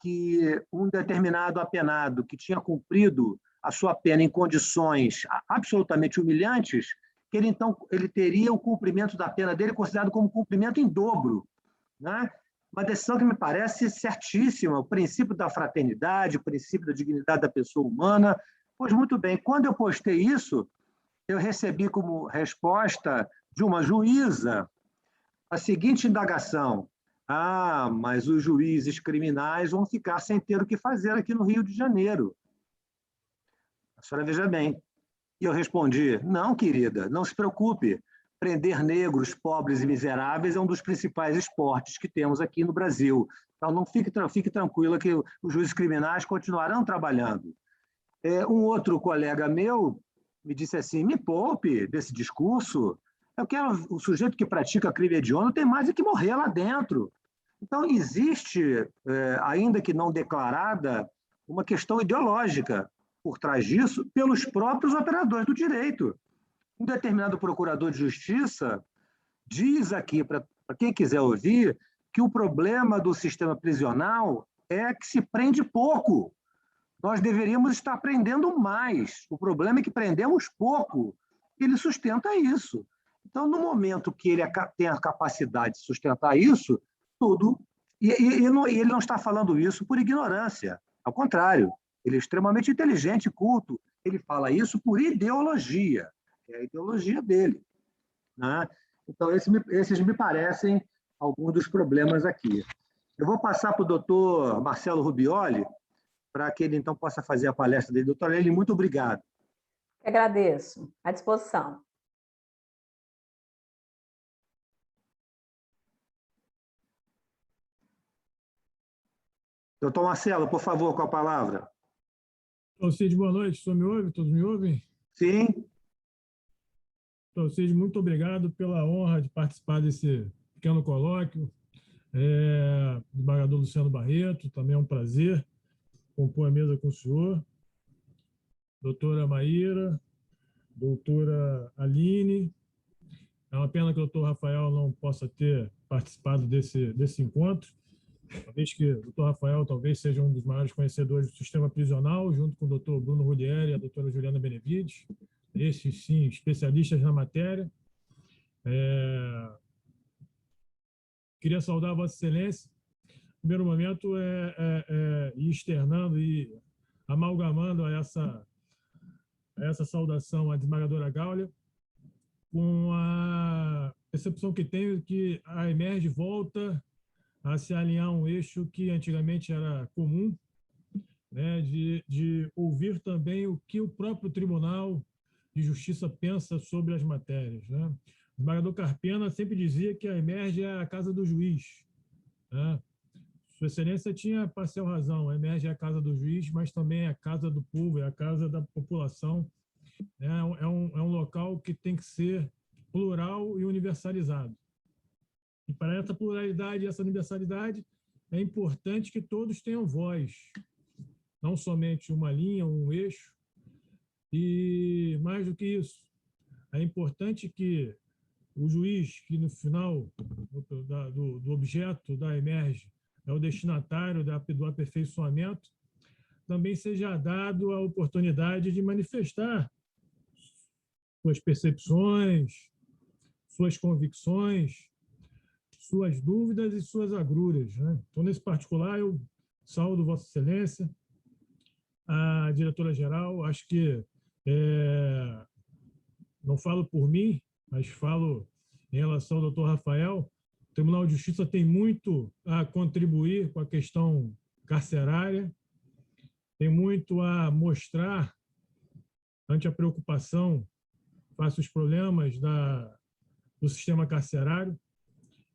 que um determinado apenado que tinha cumprido a sua pena em condições absolutamente humilhantes, que ele teria o cumprimento da pena dele considerado como cumprimento em dobro, né? Uma decisão que me parece certíssima, o princípio da fraternidade, o princípio da dignidade da pessoa humana. Pois muito bem, quando eu postei isso, eu recebi como resposta de uma juíza a seguinte indagação: ah, mas os juízes criminais vão ficar sem ter o que fazer aqui no Rio de Janeiro. A senhora veja bem. E eu respondi: não, querida, não se preocupe. Prender negros, pobres e miseráveis é um dos principais esportes que temos aqui no Brasil. Então, não fique tranquila que os juízes criminais continuarão trabalhando. Um outro colega meu me disse assim: me poupe desse discurso. Eu quero o sujeito que pratica crime hediondo tem mais que morrer lá dentro. Então, existe, ainda que não declarada, uma questão ideológica por trás disso pelos próprios operadores do direito. Um determinado procurador de justiça diz aqui, para quem quiser ouvir, que o problema do sistema prisional é que se prende pouco. Nós deveríamos estar prendendo mais. O problema é que prendemos pouco. Ele sustenta isso. Então, no momento que ele tem a capacidade de sustentar isso, tudo... E ele não está falando isso por ignorância. Ao contrário, ele é extremamente inteligente e culto. Ele fala isso por ideologia. É a ideologia dele, né? Então, esses me parecem alguns dos problemas aqui. Eu vou passar para o doutor Marcelo Rubioli, para que ele, então, possa fazer a palestra dele. Doutor Lely, muito obrigado. Eu agradeço. À disposição. Doutor Marcelo, por favor, com a palavra. Cid, boa noite. O senhor me ouve? Todos me ouvem? Sim. Cid, muito obrigado pela honra de participar desse pequeno colóquio. Desembargador Luciano Barreto, também é um prazer compor a mesa com o senhor. Doutora Maíra, doutora Aline. É uma pena que o doutor Rafael não possa ter participado desse encontro, uma vez que o doutor Rafael talvez seja um dos maiores conhecedores do sistema prisional, junto com o doutor Bruno Rudieri e a doutora Juliana Benevides, esses, sim, especialistas na matéria. Queria saudar a Vossa Excelência. No primeiro momento, externando e amalgamando a essa saudação à desembargadora Gáulia, com a percepção que tenho que a EMERGE volta a se alinhar a um eixo que antigamente era comum, né, de ouvir também o que o próprio Tribunal de Justiça pensa sobre as matérias, né? O desembargador Carpena sempre dizia que a EMERGE é a casa do juiz, né? Sua Excelência tinha parcial razão, a EMERGE é a casa do juiz, mas também é a casa do povo, é a casa da população. É um local que tem que ser plural e universalizado. E para essa pluralidade e essa universalidade, é importante que todos tenham voz, não somente uma linha, um eixo. E, mais do que isso, é importante que o juiz, que no final do objeto da EMERGE é o destinatário do aperfeiçoamento, também seja dado a oportunidade de manifestar suas percepções, suas convicções, suas dúvidas e suas agruras, né? Então, nesse particular, eu saúdo Vossa Excelência, a diretora-geral. Acho que não falo por mim, mas falo em relação ao doutor Rafael. O Tribunal de Justiça tem muito a contribuir com a questão carcerária. tem muito a mostrar ante a preocupação face aos problemas do sistema carcerário.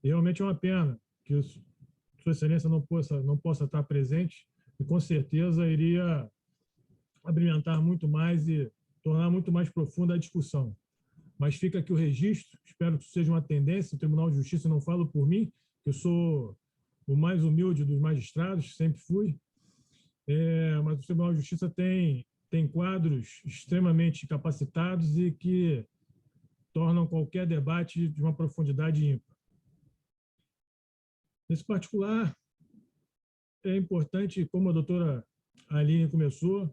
E realmente é uma pena que Sua Excelência não possa estar presente, e com certeza iria abrilhantar muito mais e tornar muito mais profunda a discussão. Mas fica aqui o registro, espero que isso seja uma tendência. O Tribunal de Justiça, não falo por mim, que eu sou o mais humilde dos magistrados, sempre fui, mas o Tribunal de Justiça tem quadros extremamente capacitados e que tornam qualquer debate de uma profundidade ímpar. Nesse particular, é importante, como a doutora Aline começou,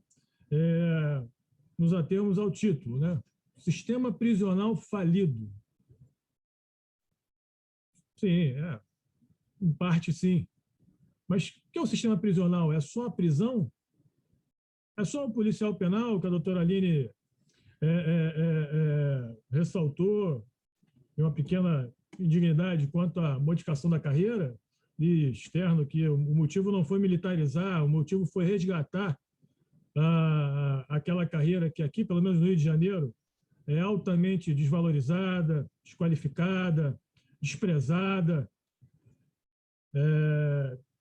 nos atermos ao título, né? Sistema prisional falido. Sim, em parte sim. Mas o que é o sistema prisional? É só a prisão? É só o policial penal, que a doutora Aline ressaltou, em uma pequena indignidade quanto à modificação da carreira de externo, que o motivo não foi militarizar, o motivo foi resgatar aquela carreira que aqui, pelo menos no Rio de Janeiro, é altamente desvalorizada, desqualificada, desprezada,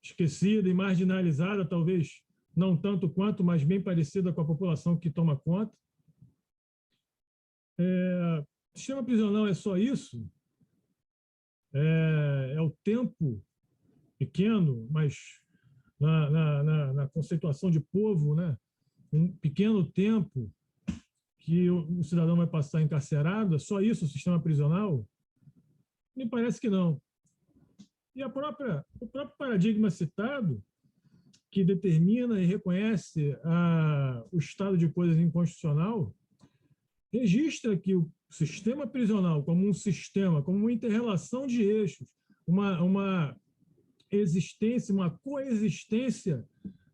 esquecida e marginalizada, talvez não tanto quanto, mas bem parecida com a população que toma conta. O sistema prisional é só isso? É o tempo pequeno, mas na conceituação de povo, né? Um pequeno tempo que o cidadão vai passar encarcerado, é só isso o sistema prisional? Me parece que não. E o próprio paradigma citado, que determina e reconhece o estado de coisas inconstitucional, registra que o sistema prisional como um sistema, como uma inter-relação de eixos, uma existência, uma coexistência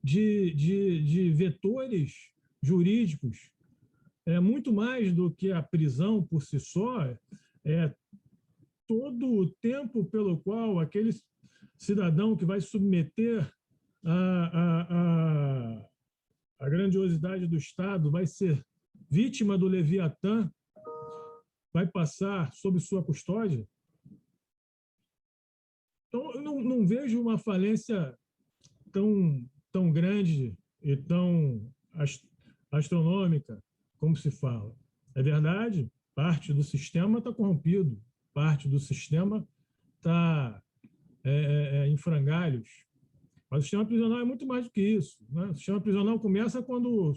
de vetores jurídicos, é muito mais do que a prisão por si só, é todo o tempo pelo qual aquele cidadão que vai submeter a grandiosidade do Estado, vai ser vítima do Leviatã, vai passar sob sua custódia. Então, eu não vejo uma falência tão grande e tão astronômica como se fala. É verdade, parte do sistema está corrompido, parte do sistema está em frangalhos. Mas o sistema prisional é muito mais do que isso, né? O sistema prisional começa quando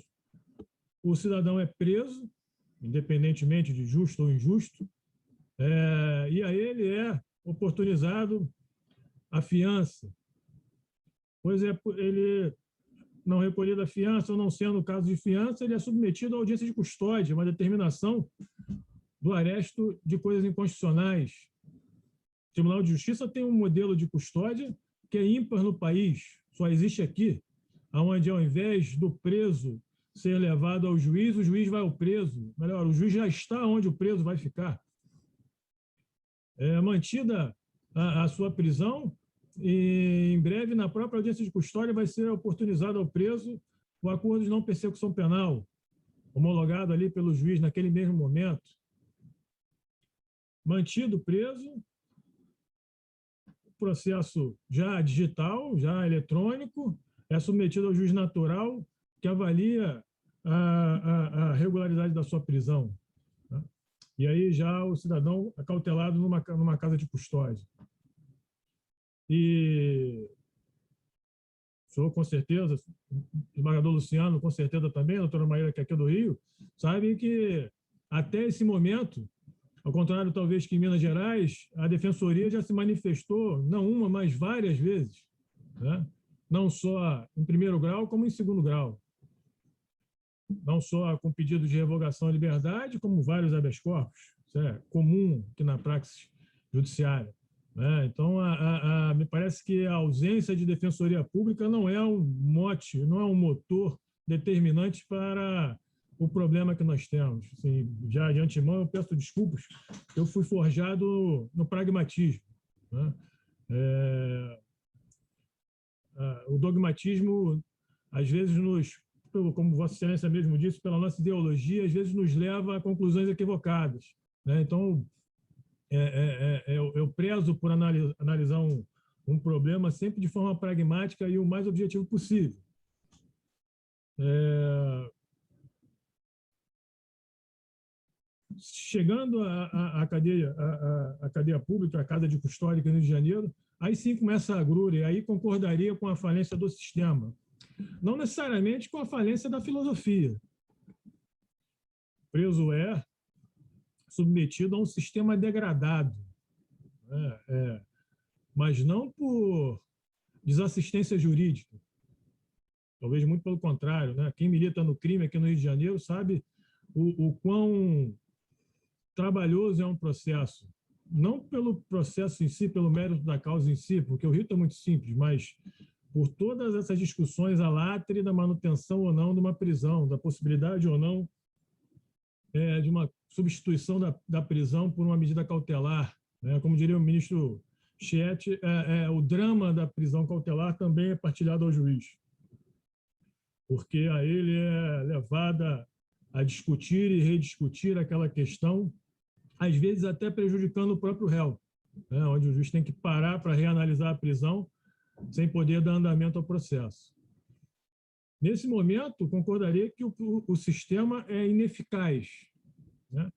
o cidadão é preso, independentemente de justo ou injusto, e a ele é oportunizado a fiança. Pois ele não recolhido a fiança ou não sendo o caso de fiança, ele é submetido à audiência de custódia, uma determinação do aresto de coisas inconstitucionais. O Tribunal de Justiça tem um modelo de custódia que é ímpar no país, só existe aqui, onde ao invés do preso ser levado ao juiz, o juiz vai ao preso. Melhor, o juiz já está onde o preso vai ficar. Mantida a sua prisão, e em breve, na própria audiência de custódia, vai ser oportunizado ao preso o acordo de não persecução penal, homologado ali pelo juiz naquele mesmo momento. Mantido preso, o processo já digital, já eletrônico, é submetido ao juiz natural, que avalia a regularidade da sua prisão, né? E aí já o cidadão acautelado numa casa de custódia. E o senhor, com certeza, o desembargador Luciano, com certeza também, a doutora Maíra, que é aqui do Rio, sabem que até esse momento, ao contrário talvez que em Minas Gerais, a Defensoria já se manifestou, não uma, mas várias vezes, né? Não só em primeiro grau, como em segundo grau. Não só com pedido de revogação de liberdade, como vários habeas corpus. Isso é comum aqui na praxis judiciária. Então, me parece que a ausência de defensoria pública não é um mote, não é um motor determinante para o problema que nós temos. Assim, já de antemão, eu peço desculpas, eu fui forjado no pragmatismo, né? O dogmatismo, às vezes, nos como Vossa Excelência mesmo disse, pela nossa ideologia, às vezes nos leva a conclusões equivocadas, né? Então, eu prezo por analisar um problema sempre de forma pragmática e o mais objetivo possível. Chegando à cadeia pública, a Casa de Custódia aqui no Rio de Janeiro, aí sim começa a agrura, e aí concordaria com a falência do sistema. Não necessariamente com a falência da filosofia. O preso é submetido a um sistema degradado, mas não por desassistência jurídica. Talvez muito pelo contrário, né? Quem milita no crime aqui no Rio de Janeiro sabe o quão trabalhoso é um processo. Não pelo processo em si, pelo mérito da causa em si, porque o rito é muito simples, mas por todas essas discussões à latre da manutenção ou não de uma prisão, da possibilidade ou não de uma substituição da prisão por uma medida cautelar, né? Como diria o ministro Chiet, o drama da prisão cautelar também é partilhado ao juiz, porque aí ele é levado a discutir e rediscutir aquela questão, às vezes até prejudicando o próprio réu, né? Onde o juiz tem que parar para reanalisar a prisão sem poder dar andamento ao processo. Nesse momento, concordaria que o sistema é ineficaz, né?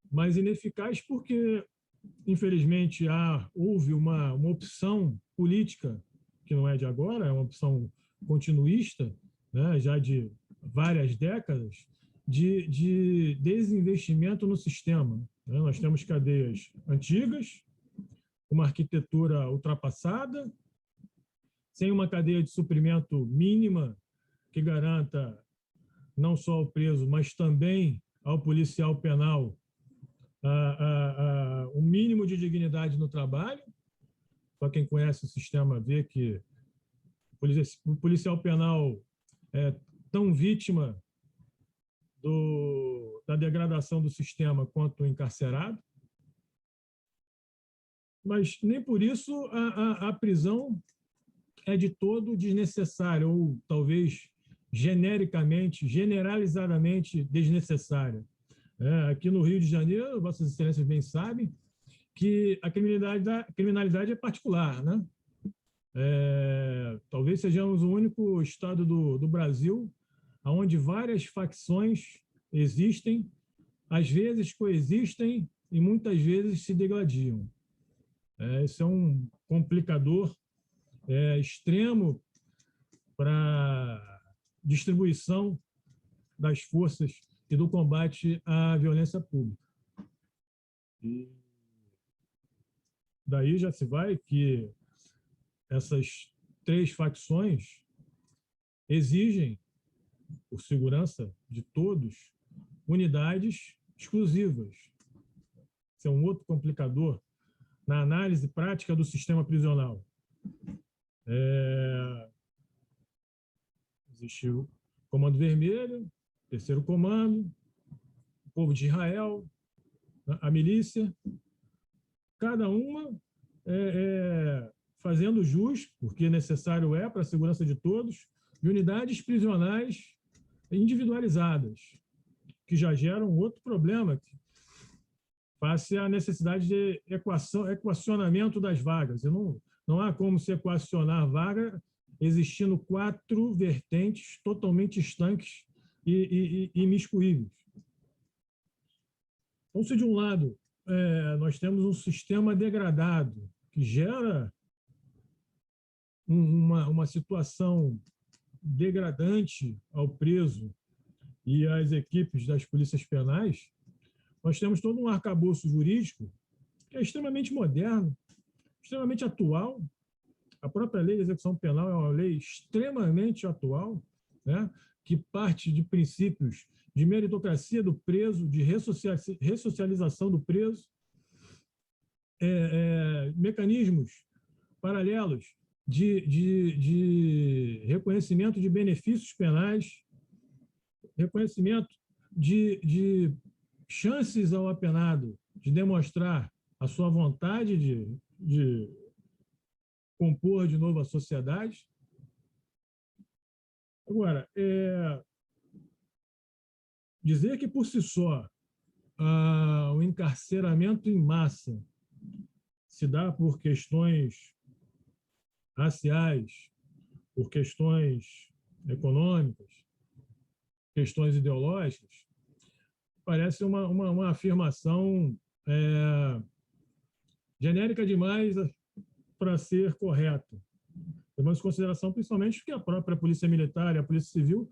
Mas ineficaz porque, infelizmente, houve uma opção política, que não é de agora, é uma opção continuista, né, já de várias décadas, de desinvestimento no sistema, né? Nós temos cadeias antigas, uma arquitetura ultrapassada, sem uma cadeia de suprimento mínima que garanta não só ao preso, mas também ao policial penal o mínimo de dignidade no trabalho. Só quem conhece o sistema vê que o policial penal é tão vítima da degradação do sistema quanto o encarcerado. Mas nem por isso a prisão é de todo desnecessária, ou talvez generalizadamente desnecessária. Aqui no Rio de Janeiro, Vossas Excelências bem sabem que a criminalidade é particular, né? Talvez sejamos o único estado do Brasil onde várias facções existem, às vezes coexistem e muitas vezes se degladiam. Esse é um complicador extremo para distribuição das forças e do combate à violência pública. E daí já se vai que essas três facções exigem, por segurança de todos, unidades exclusivas. Esse é um outro complicador na análise prática do sistema prisional. Existe o Comando Vermelho, Terceiro Comando, o Povo de Israel, a milícia, cada uma fazendo jus, porque necessário para a segurança de todos, de unidades prisionais individualizadas, que já geram outro problema, face à necessidade de equacionamento das vagas. E não há como se equacionar vaga existindo 4 vertentes totalmente estanques e imiscuíveis. Então, se de um lado nós temos um sistema degradado que gera uma situação degradante ao preso e às equipes das polícias penais, nós temos todo um arcabouço jurídico que é extremamente moderno, extremamente atual. A própria lei de execução penal é uma lei extremamente atual, né, que parte de princípios de meritocracia do preso, de ressocialização do preso, mecanismos paralelos de reconhecimento de benefícios penais, reconhecimento de chances ao apenado de demonstrar a sua vontade de compor de novo a sociedade. Agora, dizer que, por si só, o encarceramento em massa se dá por questões raciais, por questões econômicas, questões ideológicas, parece uma afirmação genérica demais para ser correta. Levando em consideração, principalmente, que a própria Polícia Militar e a Polícia Civil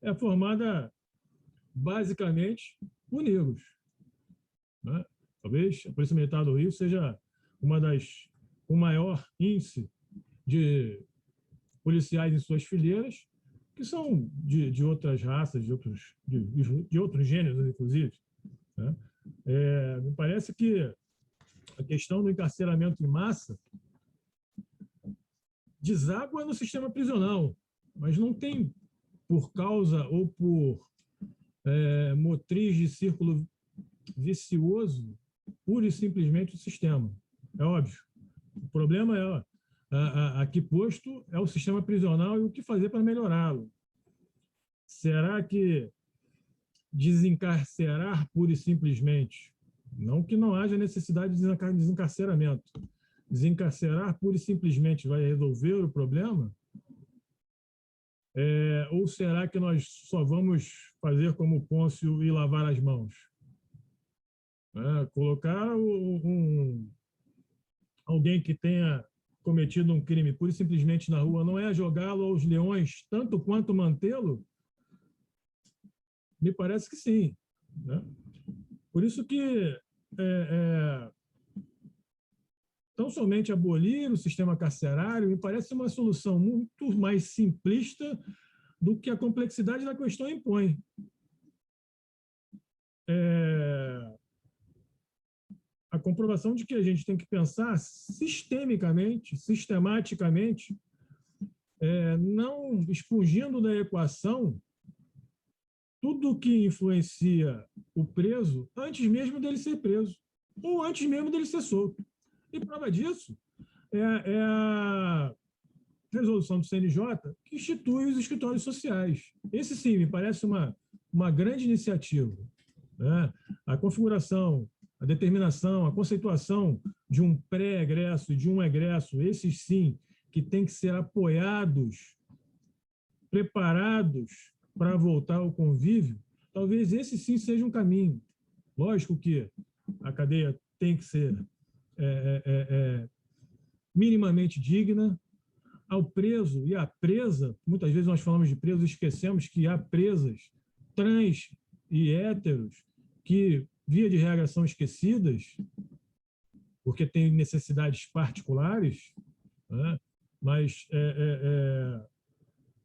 é formada basicamente por negros, né? Talvez a Polícia Militar do Rio seja o maior índice de policiais em suas fileiras, que são de outras raças, de outros gêneros, inclusive, né? Me parece que a questão do encarceramento em massa deságua no sistema prisional, mas não tem, por causa ou por motriz de círculo vicioso, pura e simplesmente o sistema. É óbvio. O problema aqui posto é o sistema prisional e o que fazer para melhorá-lo. Será que desencarcerar pura e simplesmente, não que não haja necessidade de desencarceramento, desencarcerar pura e simplesmente vai resolver o problema? Ou será que nós só vamos fazer como Pôncio e lavar as mãos? Colocar alguém que tenha cometido um crime pura e simplesmente na rua não é jogá-lo aos leões tanto quanto mantê-lo? Me parece que sim, né? Por isso que tão somente abolir o sistema carcerário me parece uma solução muito mais simplista do que a complexidade da questão impõe. A comprovação de que a gente tem que pensar sistematicamente, não expungindo da equação tudo que influencia o preso antes mesmo dele ser preso, ou antes mesmo dele ser solto. E prova disso é a resolução do CNJ que institui os escritórios sociais. Esse, sim, me parece uma grande iniciativa, né? A configuração, a determinação, a conceituação de um pré-egresso e de um egresso, esses, sim, que têm que ser apoiados, preparados para voltar ao convívio, talvez esse, sim, seja um caminho. Lógico que a cadeia tem que ser minimamente digna. Ao preso e à presa, muitas vezes nós falamos de presos e esquecemos que há presas trans e héteros que, via de regra, são esquecidas porque têm necessidades particulares, né? Mas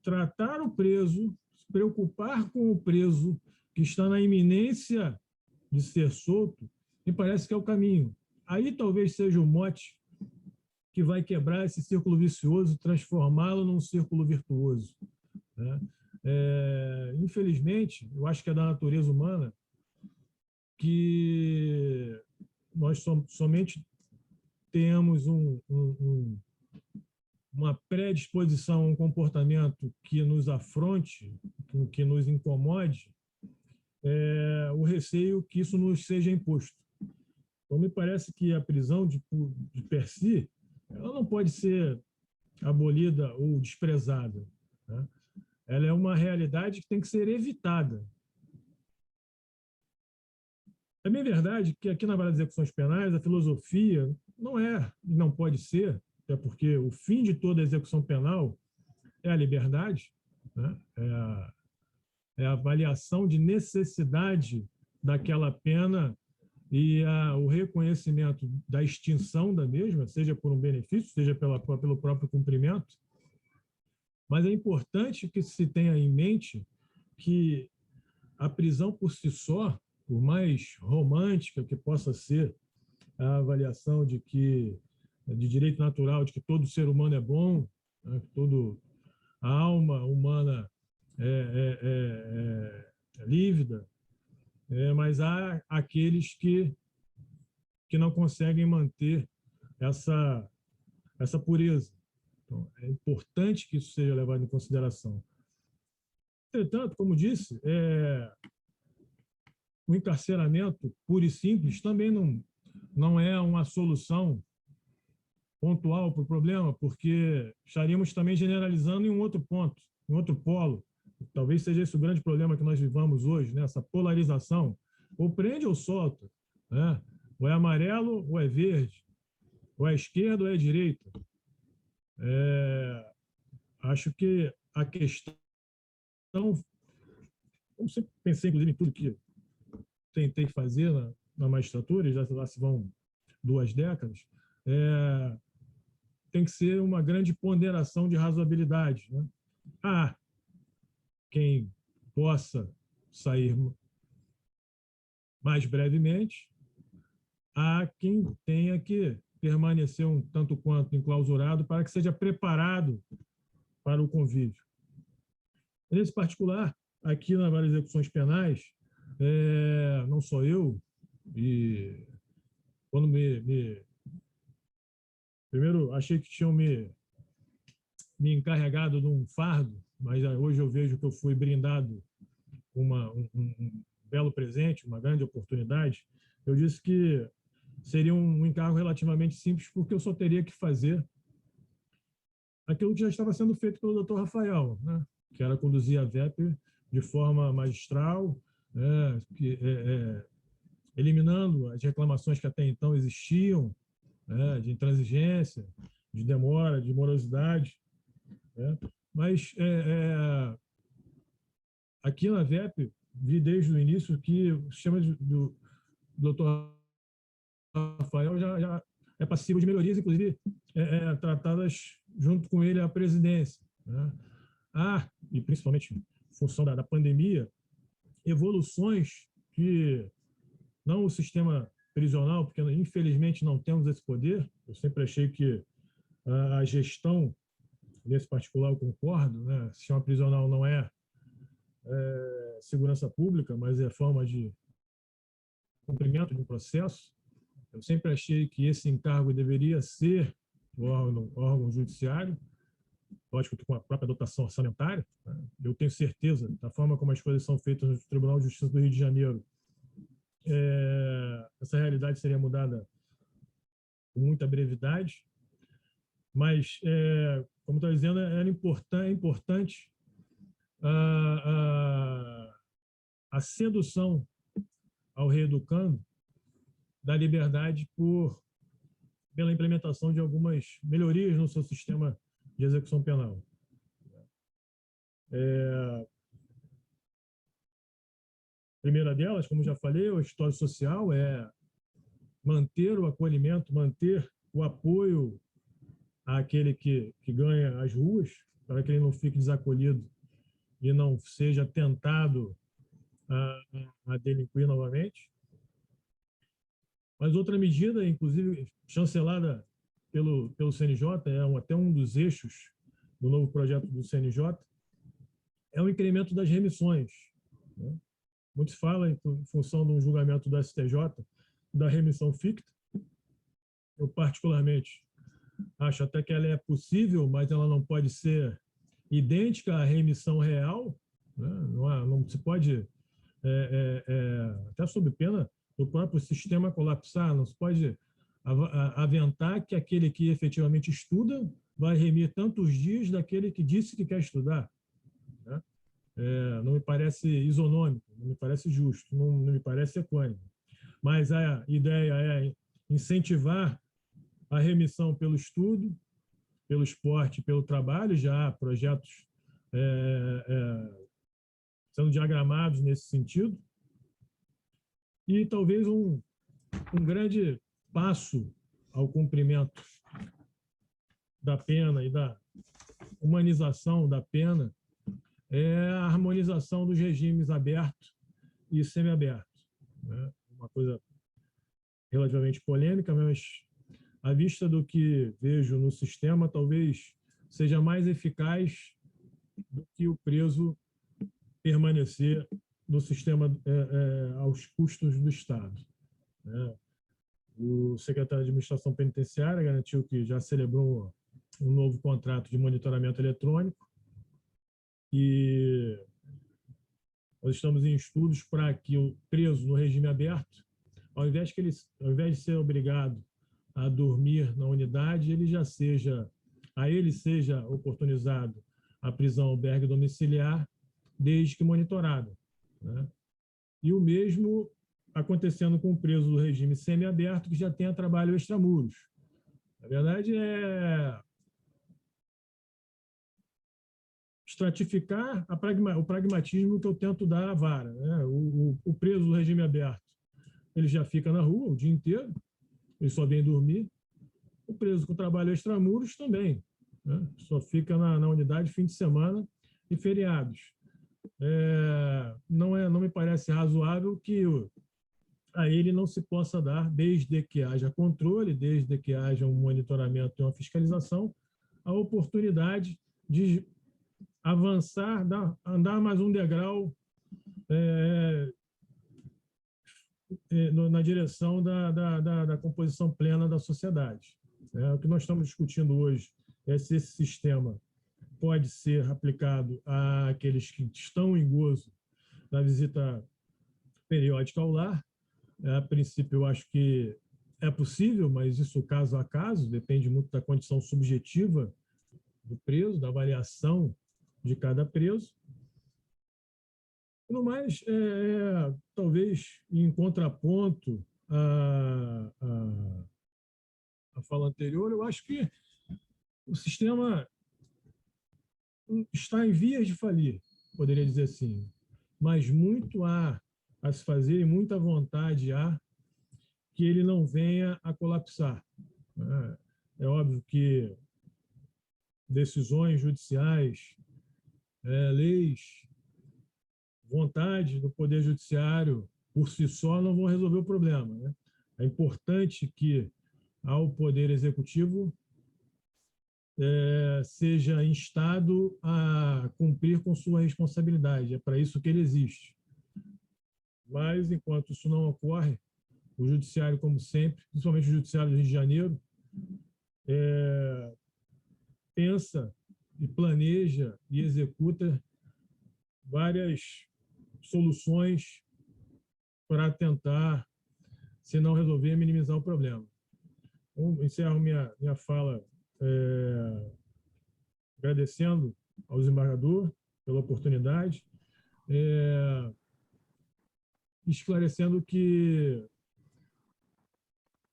tratar o preso, se preocupar com o preso que está na iminência de ser solto, me parece que é o caminho. Aí talvez seja o mote que vai quebrar esse círculo vicioso e transformá-lo num círculo virtuoso, né? Infelizmente, eu acho que é da natureza humana que nós somente temos uma predisposição a um comportamento que nos afronte, que nos incomode, o receio que isso nos seja imposto. Então, me parece que a prisão de per si, ela não pode ser abolida ou desprezada, né? Ela é uma realidade que tem que ser evitada. É bem verdade que aqui na Vara das Execuções Penais a filosofia não pode ser, até porque o fim de toda execução penal é a liberdade, né? É a avaliação de necessidade daquela pena e o reconhecimento da extinção da mesma, seja por um benefício, seja pelo próprio cumprimento. Mas é importante que se tenha em mente que a prisão por si só, por mais romântica que possa ser a avaliação de direito natural, de que todo ser humano é bom, né, que a alma humana é lívida, mas há aqueles que não conseguem manter essa pureza. Então, é importante que isso seja levado em consideração. Entretanto, como disse, o encarceramento puro e simples também não é uma solução pontual para o problema, porque estaríamos também generalizando em um outro ponto, em outro polo. Talvez seja esse o grande problema que nós vivamos hoje, né? Essa polarização. Ou prende ou solta, né? Ou é amarelo ou é verde, ou é esquerda ou é direita. Acho que a questão, como sempre pensei, inclusive, em tudo que tentei fazer na magistratura, já lá se vão 2 décadas, tem que ser uma grande ponderação de razoabilidade, né? Há quem possa sair mais brevemente, há quem tenha que permanecer um tanto quanto enclausurado para que seja preparado para o convívio. Nesse particular, aqui na Vara de Execuções Penais, não só eu, e quando primeiro achei que tinham me encarregado de um fardo, mas hoje eu vejo que eu fui brindado com um belo presente, uma grande oportunidade. Eu disse que seria um encargo relativamente simples, porque eu só teria que fazer aquilo que já estava sendo feito pelo Dr. Rafael, né? Que era conduzir a VEP de forma magistral, né? Eliminando as reclamações que até então existiam, né? De intransigência, de demora, de morosidade, né? Mas aqui na VEP, vi desde o início que o sistema do Dr. Rafael já é passível de melhorias, inclusive tratadas junto com ele a presidência, né? E principalmente em função da pandemia, evoluções que não o sistema prisional, porque infelizmente não temos esse poder. Eu sempre achei que a gestão, nesse particular eu concordo, né? O sistema prisional não é segurança pública, mas é forma de cumprimento de um processo. Eu sempre achei que esse encargo deveria ser o órgão judiciário, lógico que com a própria dotação orçamentária, né? Eu tenho certeza, da forma como as coisas são feitas no Tribunal de Justiça do Rio de Janeiro, essa realidade seria mudada com muita brevidade, mas, como estou dizendo, é importante a sedução ao reeducando da liberdade pela implementação de algumas melhorias no seu sistema de execução penal. A primeira delas, como já falei, o histórico social é manter o acolhimento, manter o apoio àquele que ganha as ruas, para que ele não fique desacolhido e não seja tentado a delinquir novamente. Mas outra medida, inclusive chancelada pelo CNJ, até um dos eixos do novo projeto do CNJ, é o incremento das remissões, né? Muito se fala, em função de um julgamento do STJ, da remissão ficta. Eu, particularmente, acho até que ela é possível, mas ela não pode ser idêntica à remissão real, né? Não se pode, até sob pena do próprio sistema colapsar, não se pode aventar que aquele que efetivamente estuda vai remir tantos dias daquele que disse que quer estudar, né? Não me parece isonômico, não me parece justo, não me parece equânime. Mas a ideia é incentivar a remissão pelo estudo, pelo esporte, pelo trabalho. Já há projetos sendo diagramados nesse sentido. E talvez um grande passo ao cumprimento da pena e da humanização da pena é a harmonização dos regimes aberto e semiaberto, né? Uma coisa relativamente polêmica, mas à vista do que vejo no sistema, talvez seja mais eficaz do que o preso permanecer no sistema aos custos do Estado, né? O secretário de Administração Penitenciária garantiu que já celebrou um novo contrato de monitoramento eletrônico e nós estamos em estudos para que o preso no regime aberto, ao invés de ser obrigado a dormir na unidade, a ele seja oportunizado a prisão albergue domiciliar, desde que monitorada, né? E o mesmo acontecendo com o preso do regime semiaberto, que já tenha trabalho extramuros. Na verdade, é estratificar o pragmatismo que eu tento dar à vara, né? O preso do regime aberto, ele já fica na rua o dia inteiro, ele só vem dormir. O preso com trabalho extramuros também, né? Só fica na unidade fim de semana e feriados. Não me parece razoável que a ele não se possa dar, desde que haja controle, desde que haja um monitoramento e uma fiscalização, a oportunidade de avançar, andar mais um degrau na direção da composição plena da sociedade. O que nós estamos discutindo hoje é se esse sistema pode ser aplicado àqueles que estão em gozo da visita periódica ao lar. A princípio, eu acho que é possível, mas isso caso a caso, depende muito da condição subjetiva do preso, da avaliação de cada preso. No mais, talvez em contraponto à fala anterior, eu acho que o sistema está em vias de falir, poderia dizer assim, mas muito há a se fazer e muita vontade há que ele não venha a colapsar. É óbvio que decisões judiciais, leis, vontade do Poder Judiciário, por si só, não vão resolver o problema, né? É importante que ao Poder Executivo seja instado a cumprir com sua responsabilidade. É para isso que ele existe. Mas, enquanto isso não ocorre, o Judiciário, como sempre, principalmente o Judiciário do Rio de Janeiro, pensa e planeja e executa várias soluções para tentar, se não resolver, minimizar o problema. Então, encerro minha fala agradecendo ao desembargador pela oportunidade, esclarecendo que,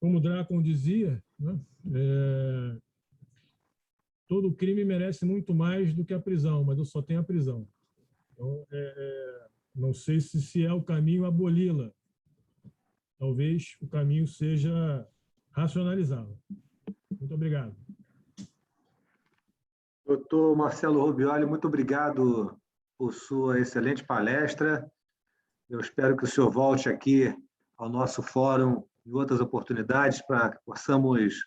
como Drácula dizia, né, todo crime merece muito mais do que a prisão, mas eu só tenho a prisão. Então, não sei se é o caminho aboli-la. Talvez o caminho seja racionalizá-la. Muito obrigado. Doutor Marcelo Robioli, muito obrigado por sua excelente palestra. Eu espero que o senhor volte aqui ao nosso fórum em outras oportunidades para que possamos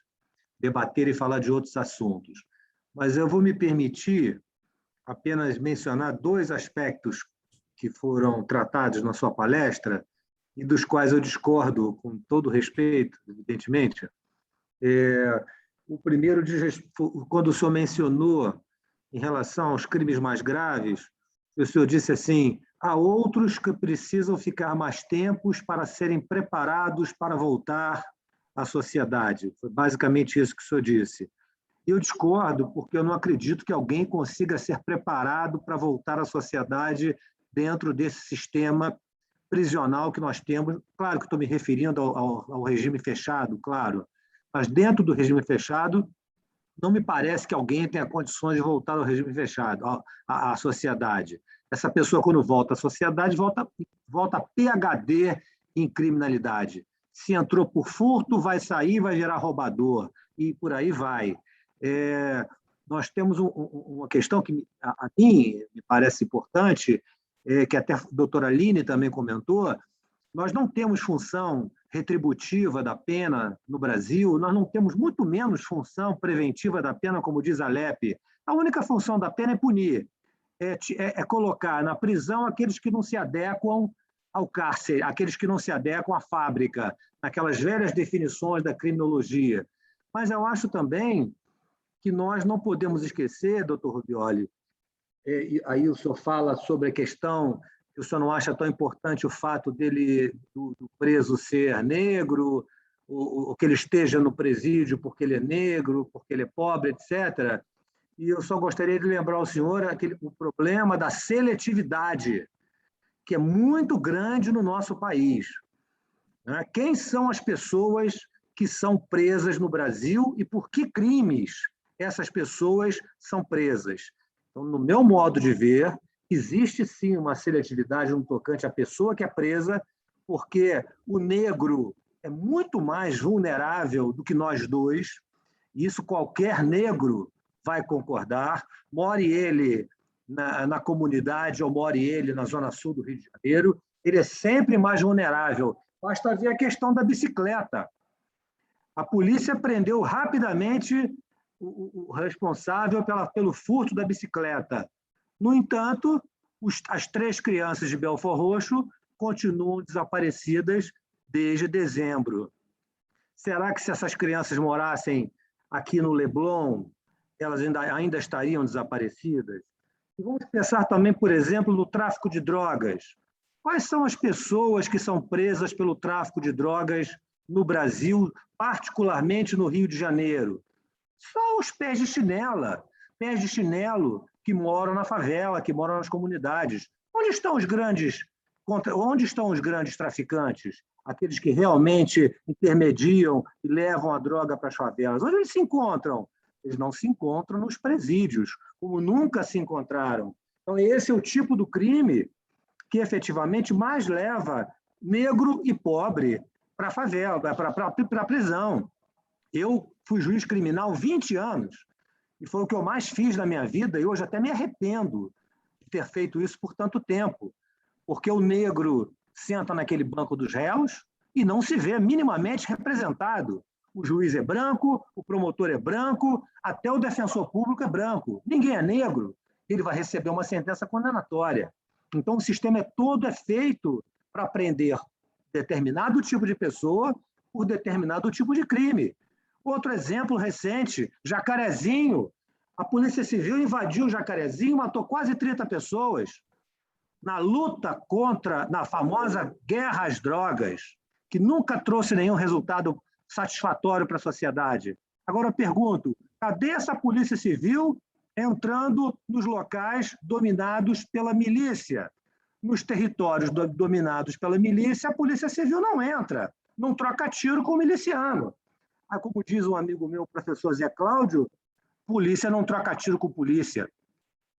debater e falar de outros assuntos. Mas eu vou me permitir apenas mencionar 2 aspectos que foram tratados na sua palestra e dos quais eu discordo com todo respeito, evidentemente. O primeiro, quando o senhor mencionou em relação aos crimes mais graves, o senhor disse assim: há outros que precisam ficar mais tempos para serem preparados para voltar à sociedade. Foi basicamente isso que o senhor disse. Eu discordo, porque eu não acredito que alguém consiga ser preparado para voltar à sociedade dentro desse sistema prisional que nós temos. Claro que estou me referindo ao regime fechado, claro, mas dentro do regime fechado, não me parece que alguém tenha condições de voltar ao regime fechado, à sociedade. Essa pessoa, quando volta à sociedade, volta PhD em criminalidade. Se entrou por furto, vai sair, vai virar roubador, e por aí vai. Nós temos uma questão que a mim me parece importante, que até a doutora Aline também comentou. Nós não temos função retributiva da pena no Brasil, nós não temos muito menos função preventiva da pena, como diz a LEP. A única função da pena é punir, é colocar na prisão aqueles que não se adequam ao cárcere, aqueles que não se adequam à fábrica, naquelas velhas definições da criminologia. Mas eu acho também que nós não podemos esquecer, doutor Robioli, e aí o senhor fala sobre a questão que o senhor não acha tão importante o fato do preso ser negro, ou que ele esteja no presídio porque ele é negro, porque ele é pobre, etc. E eu só gostaria de lembrar ao senhor o problema da seletividade, que é muito grande no nosso país. Né? Quem são as pessoas que são presas no Brasil e por que crimes essas pessoas são presas? Então, no meu modo de ver, existe sim uma seletividade no tocante à pessoa que é presa, porque o negro é muito mais vulnerável do que nós dois, e isso qualquer negro vai concordar, more ele na comunidade ou more ele na zona sul do Rio de Janeiro, ele é sempre mais vulnerável. Basta ver a questão da bicicleta. A polícia prendeu rapidamente o responsável pelo furto da bicicleta. No entanto, as 3 crianças de Belford Roxo continuam desaparecidas desde dezembro. Será que se essas crianças morassem aqui no Leblon, elas ainda estariam desaparecidas? E vamos pensar também, por exemplo, no tráfico de drogas. Quais são as pessoas que são presas pelo tráfico de drogas no Brasil, particularmente no Rio de Janeiro? Só os pés de chinelo que moram na favela, que moram nas comunidades. Onde estão os grandes traficantes? Aqueles que realmente intermediam e levam a droga para as favelas. Onde eles se encontram? Eles não se encontram nos presídios, como nunca se encontraram. Então, esse é o tipo do crime que efetivamente mais leva negro e pobre para a favela, para a prisão. Eu fui juiz criminal 20 anos, e foi o que eu mais fiz na minha vida, e hoje até me arrependo de ter feito isso por tanto tempo, porque o negro senta naquele banco dos réus e não se vê minimamente representado. O juiz é branco, o promotor é branco, até o defensor público é branco. Ninguém é negro, ele vai receber uma sentença condenatória. Então, o sistema todo é feito para prender determinado tipo de pessoa por determinado tipo de crime. Outro exemplo recente, Jacarezinho. A Polícia Civil invadiu Jacarezinho, matou quase 30 pessoas na luta na famosa guerra às drogas, que nunca trouxe nenhum resultado satisfatório para a sociedade. Agora eu pergunto, cadê essa Polícia Civil entrando nos locais dominados pela milícia? Nos territórios dominados pela milícia, a Polícia Civil não entra, não troca tiro com o miliciano. Como diz um amigo meu, o professor Zé Cláudio, polícia não troca tiro com polícia,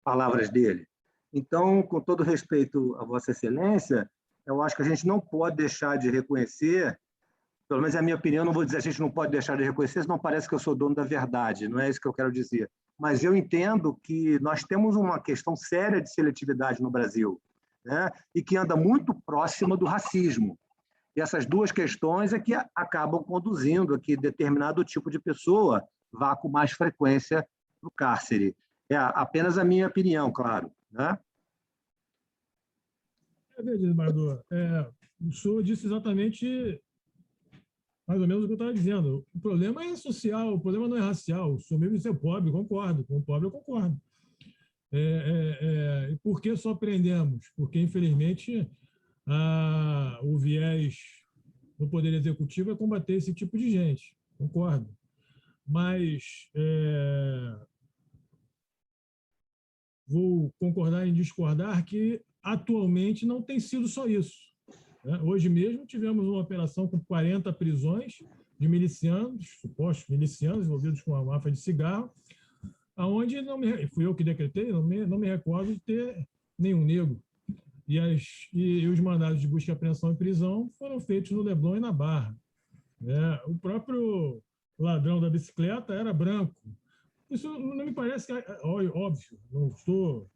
palavras dele. Então, com todo respeito a Vossa Excelência, eu acho que a gente não pode deixar de reconhecer, pelo menos é a minha opinião, não vou dizer que a gente não pode deixar de reconhecer, senão parece que eu sou dono da verdade, não é isso que eu quero dizer. Mas eu entendo que nós temos uma questão séria de seletividade no Brasil, né? E que anda muito próxima do racismo. E essas duas questões é que acabam conduzindo a que determinado tipo de pessoa vá com mais frequência para o cárcere. É apenas a minha opinião, claro. Né? Desembargador, o senhor disse exatamente mais ou menos o que eu estava dizendo. O problema é social, o problema não é racial. O senhor mesmo disse pobre, concordo. Com o pobre eu concordo. E por que só prendemos? Porque, infelizmente, o viés no Poder Executivo é combater esse tipo de gente, concordo. Mas vou concordar em discordar que atualmente não tem sido só isso. Né? Hoje mesmo tivemos uma operação com 40 prisões de milicianos, supostos milicianos envolvidos com a máfia de cigarro, aonde fui eu que decretei, não me recordo de ter nenhum negro. E os mandados de busca e apreensão e prisão foram feitos no Leblon e na Barra. O próprio ladrão da bicicleta era branco. Isso não me parece que óbvio, não estou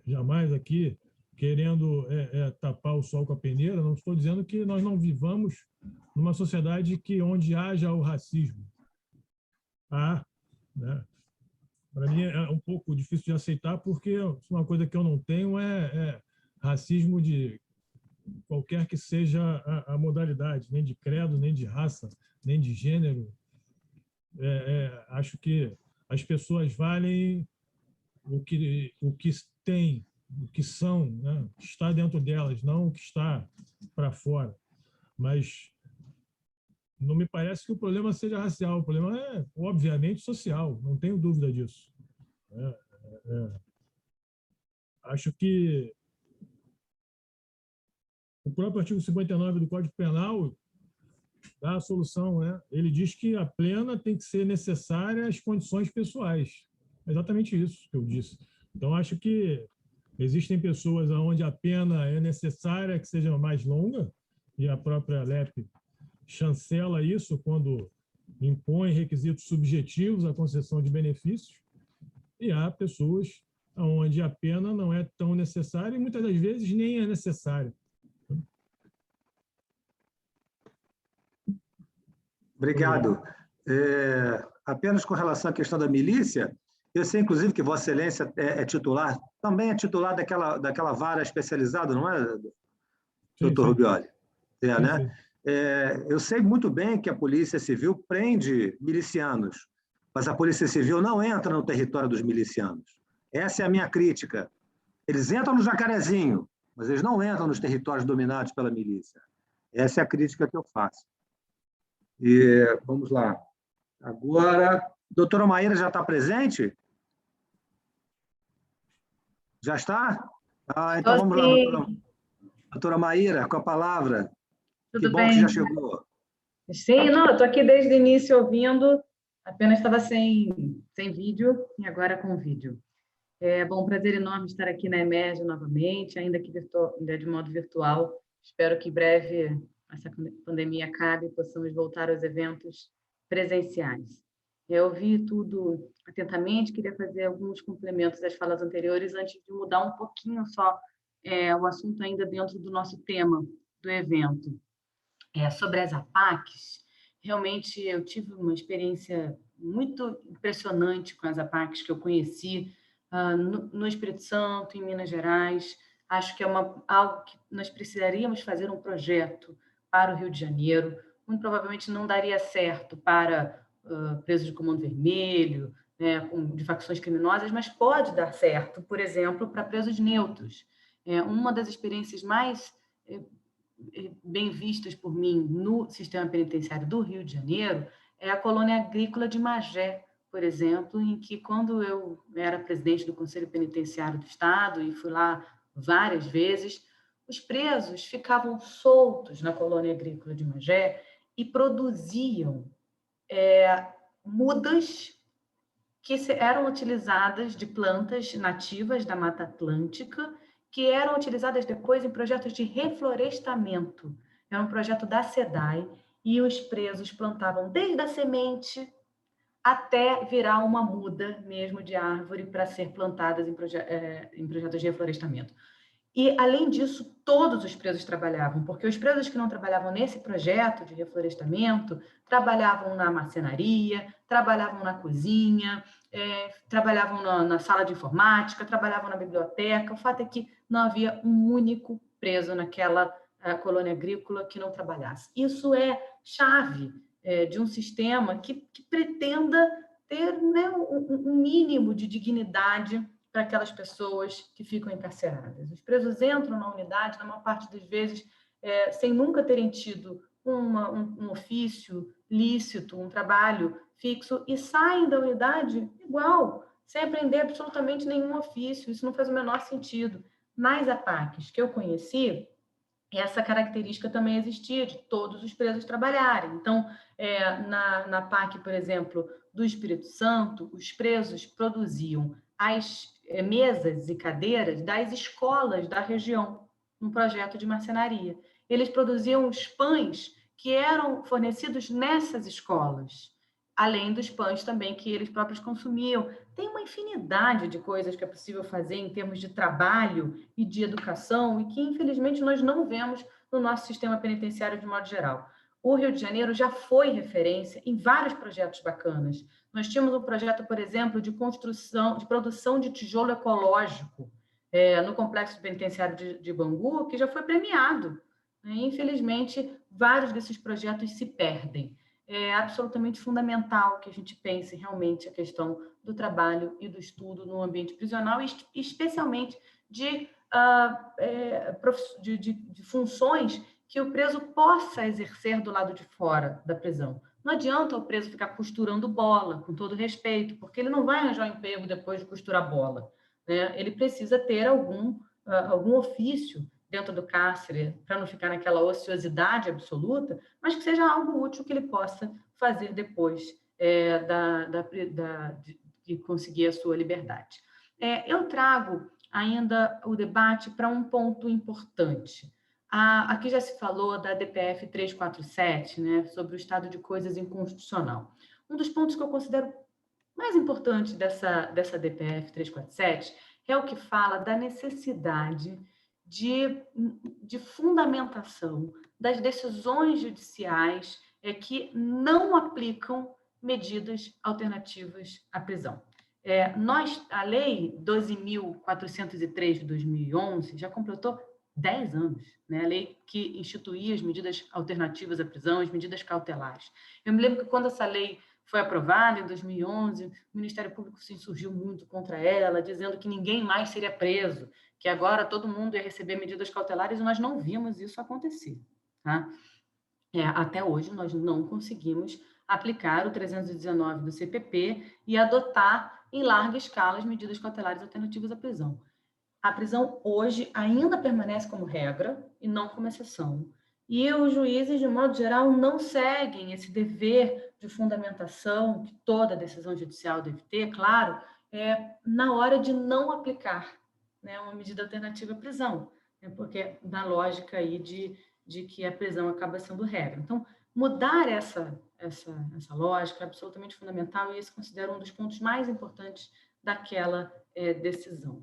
jamais aqui querendo tapar o sol com a peneira, não estou dizendo que nós não vivamos numa sociedade onde haja o racismo. Né? Para mim é um pouco difícil de aceitar, porque uma coisa que eu não tenho é racismo de qualquer que seja a modalidade, nem de credo, nem de raça, nem de gênero. Acho que as pessoas valem o que têm o que são, né? O que está dentro delas, não o que está para fora. Mas não me parece que o problema seja racial, o problema é, obviamente, social, não tenho dúvida disso. Acho que o próprio artigo 59 do Código Penal dá a solução, né? Ele diz que a pena tem que ser necessária às condições pessoais. É exatamente isso que eu disse. Então, acho que existem pessoas onde a pena é necessária que seja mais longa, e a própria LEP chancela isso quando impõe requisitos subjetivos à concessão de benefícios, e há pessoas onde a pena não é tão necessária e muitas das vezes nem é necessária. Obrigado. Apenas com relação à questão da milícia, eu sei, inclusive, que Vossa Excelência é titular, também é titular daquela vara especializada, não é, doutor Rubioli? Né? Eu sei muito bem que a Polícia Civil prende milicianos, mas a Polícia Civil não entra no território dos milicianos. Essa é a minha crítica. Eles entram no Jacarezinho, mas eles não entram nos territórios dominados pela milícia. Essa é a crítica que eu faço. E vamos lá. Agora, a doutora Maíra já está presente? Já está? Então vamos lá, doutora Maíra, com a palavra. Tudo que bom bem? Que já chegou. Sim, não, estou aqui desde o início ouvindo, apenas estava sem vídeo e agora com vídeo. É bom, um prazer enorme estar aqui na EMERGE novamente, ainda que de modo virtual. Espero que em breve essa pandemia acabe e possamos voltar aos eventos presenciais. Eu ouvi tudo atentamente, queria fazer alguns complementos às falas anteriores, antes de mudar um pouquinho só o assunto ainda dentro do nosso tema do evento. Sobre as APACs, realmente eu tive uma experiência muito impressionante com as APACs que eu conheci no Espírito Santo, em Minas Gerais. Acho que é algo que nós precisaríamos fazer um projeto para o Rio de Janeiro. Muito provavelmente não daria certo para presos de comando vermelho, né, de facções criminosas, mas pode dar certo, por exemplo, para presos neutros. Uma das experiências mais bem vistas por mim no sistema penitenciário do Rio de Janeiro é a colônia agrícola de Magé, por exemplo, em que, quando eu era presidente do Conselho Penitenciário do Estado e fui lá várias vezes, os presos ficavam soltos na colônia agrícola de Magé e produziam mudas que eram utilizadas de plantas nativas da Mata Atlântica, que eram utilizadas depois em projetos de reflorestamento. Era um projeto da SEDAI, e os presos plantavam desde a semente até virar uma muda mesmo de árvore para ser plantadas em projetos de reflorestamento. E, além disso, todos os presos trabalhavam, porque os presos que não trabalhavam nesse projeto de reflorestamento trabalhavam na marcenaria, trabalhavam na cozinha, trabalhavam na sala de informática, trabalhavam na biblioteca. O fato é que não havia um único preso naquela colônia agrícola que não trabalhasse. Isso é chave de um sistema que pretenda ter, né, um mínimo de dignidade para aquelas pessoas que ficam encarceradas. Os presos entram na unidade, na maior parte das vezes, sem nunca terem tido um ofício lícito, um trabalho fixo, e saem da unidade igual, sem aprender absolutamente nenhum ofício. Isso não faz o menor sentido. Nas APACs que eu conheci, essa característica também existia, de todos os presos trabalharem. Então, na PAC, por exemplo, do Espírito Santo, os presos produziam as mesas e cadeiras das escolas da região, um projeto de marcenaria. Eles produziam os pães que eram fornecidos nessas escolas, além dos pães também que eles próprios consumiam. Tem uma infinidade de coisas que é possível fazer em termos de trabalho e de educação e que, infelizmente, nós não vemos no nosso sistema penitenciário de modo geral. O Rio de Janeiro já foi referência em vários projetos bacanas. Nós tínhamos um projeto, por exemplo, de produção de tijolo ecológico no complexo penitenciário de Bangu, que já foi premiado. Infelizmente, vários desses projetos se perdem. é absolutamente fundamental que a gente pense realmente a questão do trabalho e do estudo no ambiente prisional, e especialmente de funções que o preso possa exercer do lado de fora da prisão. Não adianta o preso ficar costurando bola, com todo respeito, porque ele não vai arranjar um emprego depois de costurar bola, né? Ele precisa ter algum ofício dentro do cárcere, para não ficar naquela ociosidade absoluta, mas que seja algo útil que ele possa fazer depois de conseguir a sua liberdade. Eu trago ainda o debate para um ponto importante. Aqui já se falou da DPF 347, né, sobre o estado de coisas inconstitucional. Um dos pontos que eu considero mais importante dessa DPF 347 é o que fala da necessidade de fundamentação das decisões judiciais que não aplicam medidas alternativas à prisão. A Lei 12.403 de 2011 já completou 10 anos, né? A lei que instituía as medidas alternativas à prisão, as medidas cautelares. Eu me lembro que quando essa lei foi aprovada em 2011, o Ministério Público se insurgiu muito contra ela, dizendo que ninguém mais seria preso, que agora todo mundo ia receber medidas cautelares, e nós não vimos isso acontecer. Tá? Até hoje, nós não conseguimos aplicar o 319 do CPP e adotar em larga escala as medidas cautelares alternativas à prisão. A prisão hoje ainda permanece como regra e não como exceção. E os juízes, de modo geral, não seguem esse dever de fundamentação que toda decisão judicial deve ter, claro, na hora de não aplicar, né, uma medida alternativa à prisão, né, porque na lógica aí de que a prisão acaba sendo regra. Então, mudar essa lógica é absolutamente fundamental, e esse considero um dos pontos mais importantes daquela decisão.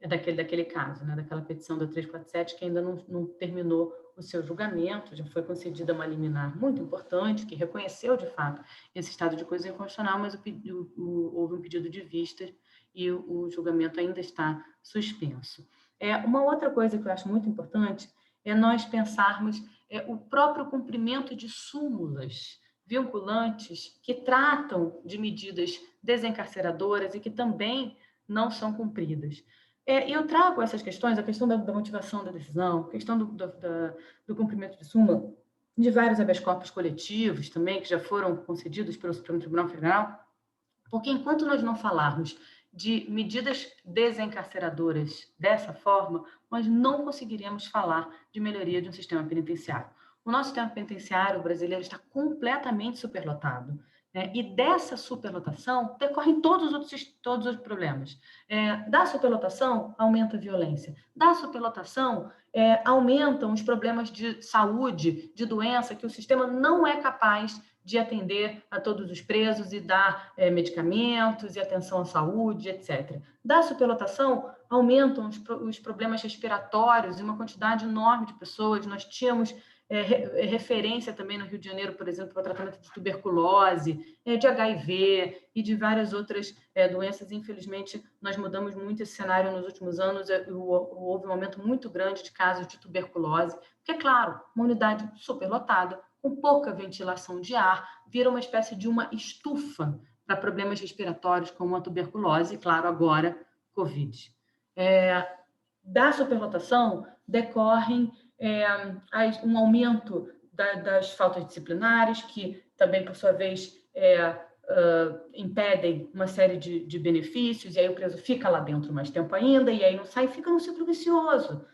Daquele caso, né, daquela petição da 347, que ainda não terminou o seu julgamento, já foi concedida uma liminar muito importante, que reconheceu, de fato, esse estado de coisa inconstitucional, mas houve um pedido de vista e o julgamento ainda está suspenso. Uma outra coisa que eu acho muito importante é nós pensarmos o próprio cumprimento de súmulas vinculantes que tratam de medidas desencarceradoras e que também não são cumpridas. Eu trago essas questões, a questão da motivação da decisão, a questão do cumprimento de súmula, de vários habeas corpus coletivos também, que já foram concedidos pelo Supremo Tribunal Federal, porque enquanto nós não falarmos de medidas desencarceradoras dessa forma, nós não conseguiremos falar de melhoria de um sistema penitenciário. O nosso sistema penitenciário brasileiro está completamente superlotado. E dessa superlotação decorrem todos os problemas. Da superlotação, aumenta a violência. Da superlotação, aumentam os problemas de saúde, de doença, que o sistema não é capaz de atender a todos os presos e dar medicamentos e atenção à saúde, etc. Da superlotação, aumentam os problemas respiratórios e uma quantidade enorme de pessoas. Nós tínhamos referência também no Rio de Janeiro, por exemplo, para o tratamento de tuberculose, de HIV e de várias outras doenças. Infelizmente, nós mudamos muito esse cenário nos últimos anos. Houve um aumento muito grande de casos de tuberculose, porque, claro, uma unidade superlotada, com pouca ventilação de ar, vira uma espécie de uma estufa para problemas respiratórios, como a tuberculose e, claro, agora, Covid. Da superlotação decorrem um aumento das faltas disciplinares, que também, por sua vez, impedem uma série de benefícios, e aí o preso fica lá dentro mais tempo ainda, e aí não sai, fica num ciclo vicioso.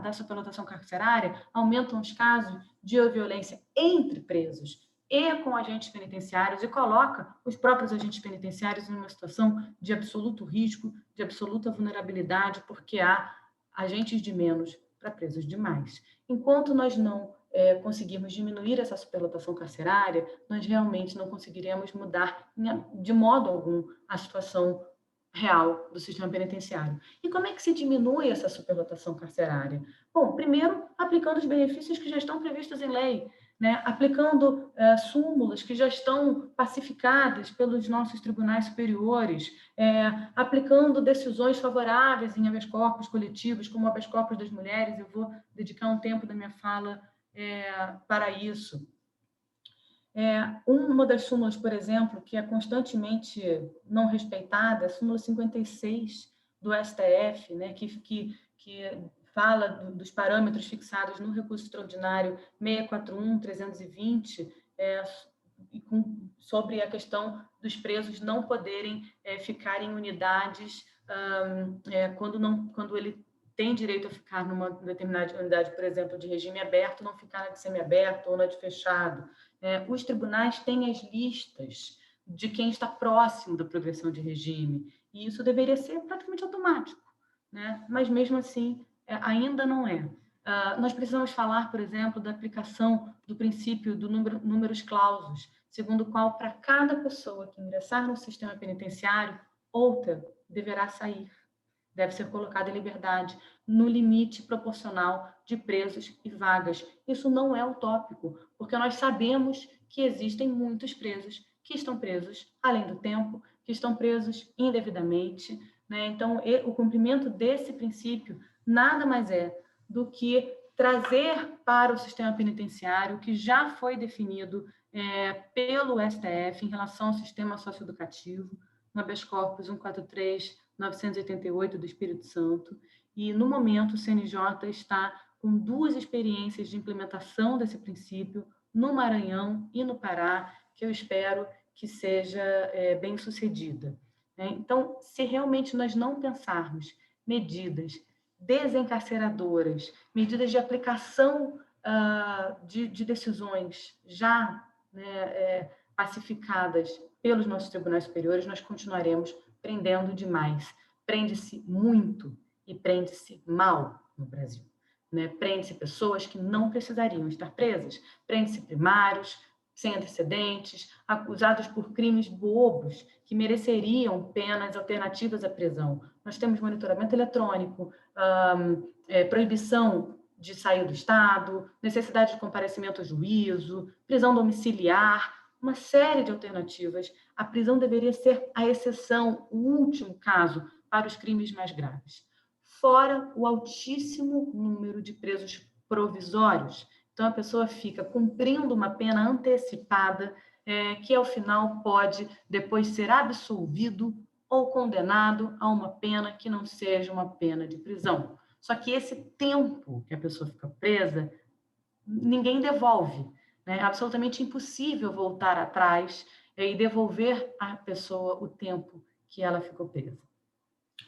Da superlotação carcerária, aumentam os casos de violência entre presos e com agentes penitenciários, e coloca os próprios agentes penitenciários numa situação de absoluto risco, de absoluta vulnerabilidade, porque há agentes de menos para presos de mais. Enquanto nós não conseguirmos diminuir essa superlotação carcerária, nós realmente não conseguiremos mudar de modo algum a situação real do sistema penitenciário. E como é que se diminui essa superlotação carcerária? Bom, primeiro, aplicando os benefícios que já estão previstos em lei, né? Aplicando súmulas que já estão pacificadas pelos nossos tribunais superiores, aplicando decisões favoráveis em habeas corpus coletivos, como o habeas corpus das mulheres. Eu vou dedicar um tempo da minha fala para isso. Uma das súmulas, por exemplo, que é constantemente não respeitada, é a súmula 56 do STF, né, que fala dos parâmetros fixados no recurso extraordinário 641/320, sobre a questão dos presos não poderem ficar em unidades quando ele tem direito a ficar numa determinada unidade, por exemplo, de regime aberto, não ficar na de semiaberto ou na de fechado. Os tribunais têm as listas de quem está próximo da progressão de regime, e isso deveria ser praticamente automático, né? Mas, mesmo assim, ainda não é. Nós precisamos falar, por exemplo, da aplicação do princípio do numerus clausus, segundo o qual, para cada pessoa que ingressar no sistema penitenciário, outra deverá sair, deve ser colocada em liberdade, no limite proporcional de presos e vagas. Isso não é utópico, porque nós sabemos que existem muitos presos que estão presos além do tempo, que estão presos indevidamente, né? Então, o cumprimento desse princípio nada mais é do que trazer para o sistema penitenciário o que já foi definido pelo STF em relação ao sistema socioeducativo, no habeas corpus 143/988 do Espírito Santo, e, no momento, o CNJ está com 2 experiências de implementação desse princípio no Maranhão e no Pará, que eu espero que seja bem sucedida. Então, se realmente nós não pensarmos medidas desencarceradoras, medidas de aplicação de decisões já, né, pacificadas pelos nossos tribunais superiores, nós continuaremos prendendo demais. Prende-se muito e prende-se mal no Brasil, né? Prende-se pessoas que não precisariam estar presas, prende-se primários, sem antecedentes, acusados por crimes bobos, que mereceriam penas alternativas à prisão. Nós temos monitoramento eletrônico, proibição de sair do Estado, necessidade de comparecimento ao juízo, prisão domiciliar, uma série de alternativas. A prisão deveria ser a exceção, o último caso, para os crimes mais graves. Fora o altíssimo número de presos provisórios. Então, a pessoa fica cumprindo uma pena antecipada, que, ao final, pode depois ser absolvido ou condenado a uma pena que não seja uma pena de prisão. Só que esse tempo que a pessoa fica presa, ninguém devolve. É absolutamente impossível voltar atrás e devolver à pessoa o tempo que ela ficou presa.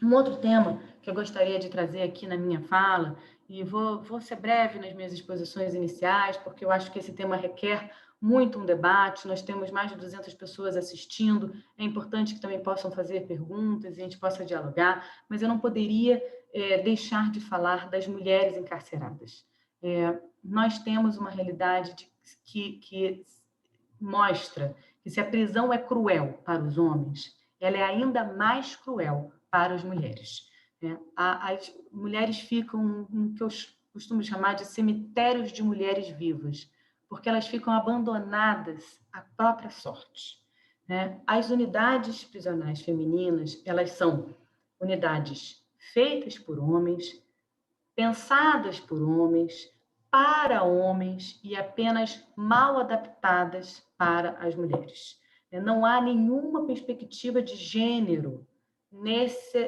Um outro tema que eu gostaria de trazer aqui na minha fala, e vou ser breve nas minhas exposições iniciais, porque eu acho que esse tema requer muito um debate. Nós temos mais de 200 pessoas assistindo, é importante que também possam fazer perguntas e a gente possa dialogar, mas eu não poderia deixar de falar das mulheres encarceradas. Nós temos uma realidade que mostra que, se a prisão é cruel para os homens, ela é ainda mais cruel para as mulheres. As mulheres ficam no que eu costumo chamar de cemitérios de mulheres vivas, porque elas ficam abandonadas à própria sorte. As unidades prisionais femininas, elas são unidades feitas por homens, pensadas por homens, para homens e apenas mal adaptadas para as mulheres. Não há nenhuma perspectiva de gênero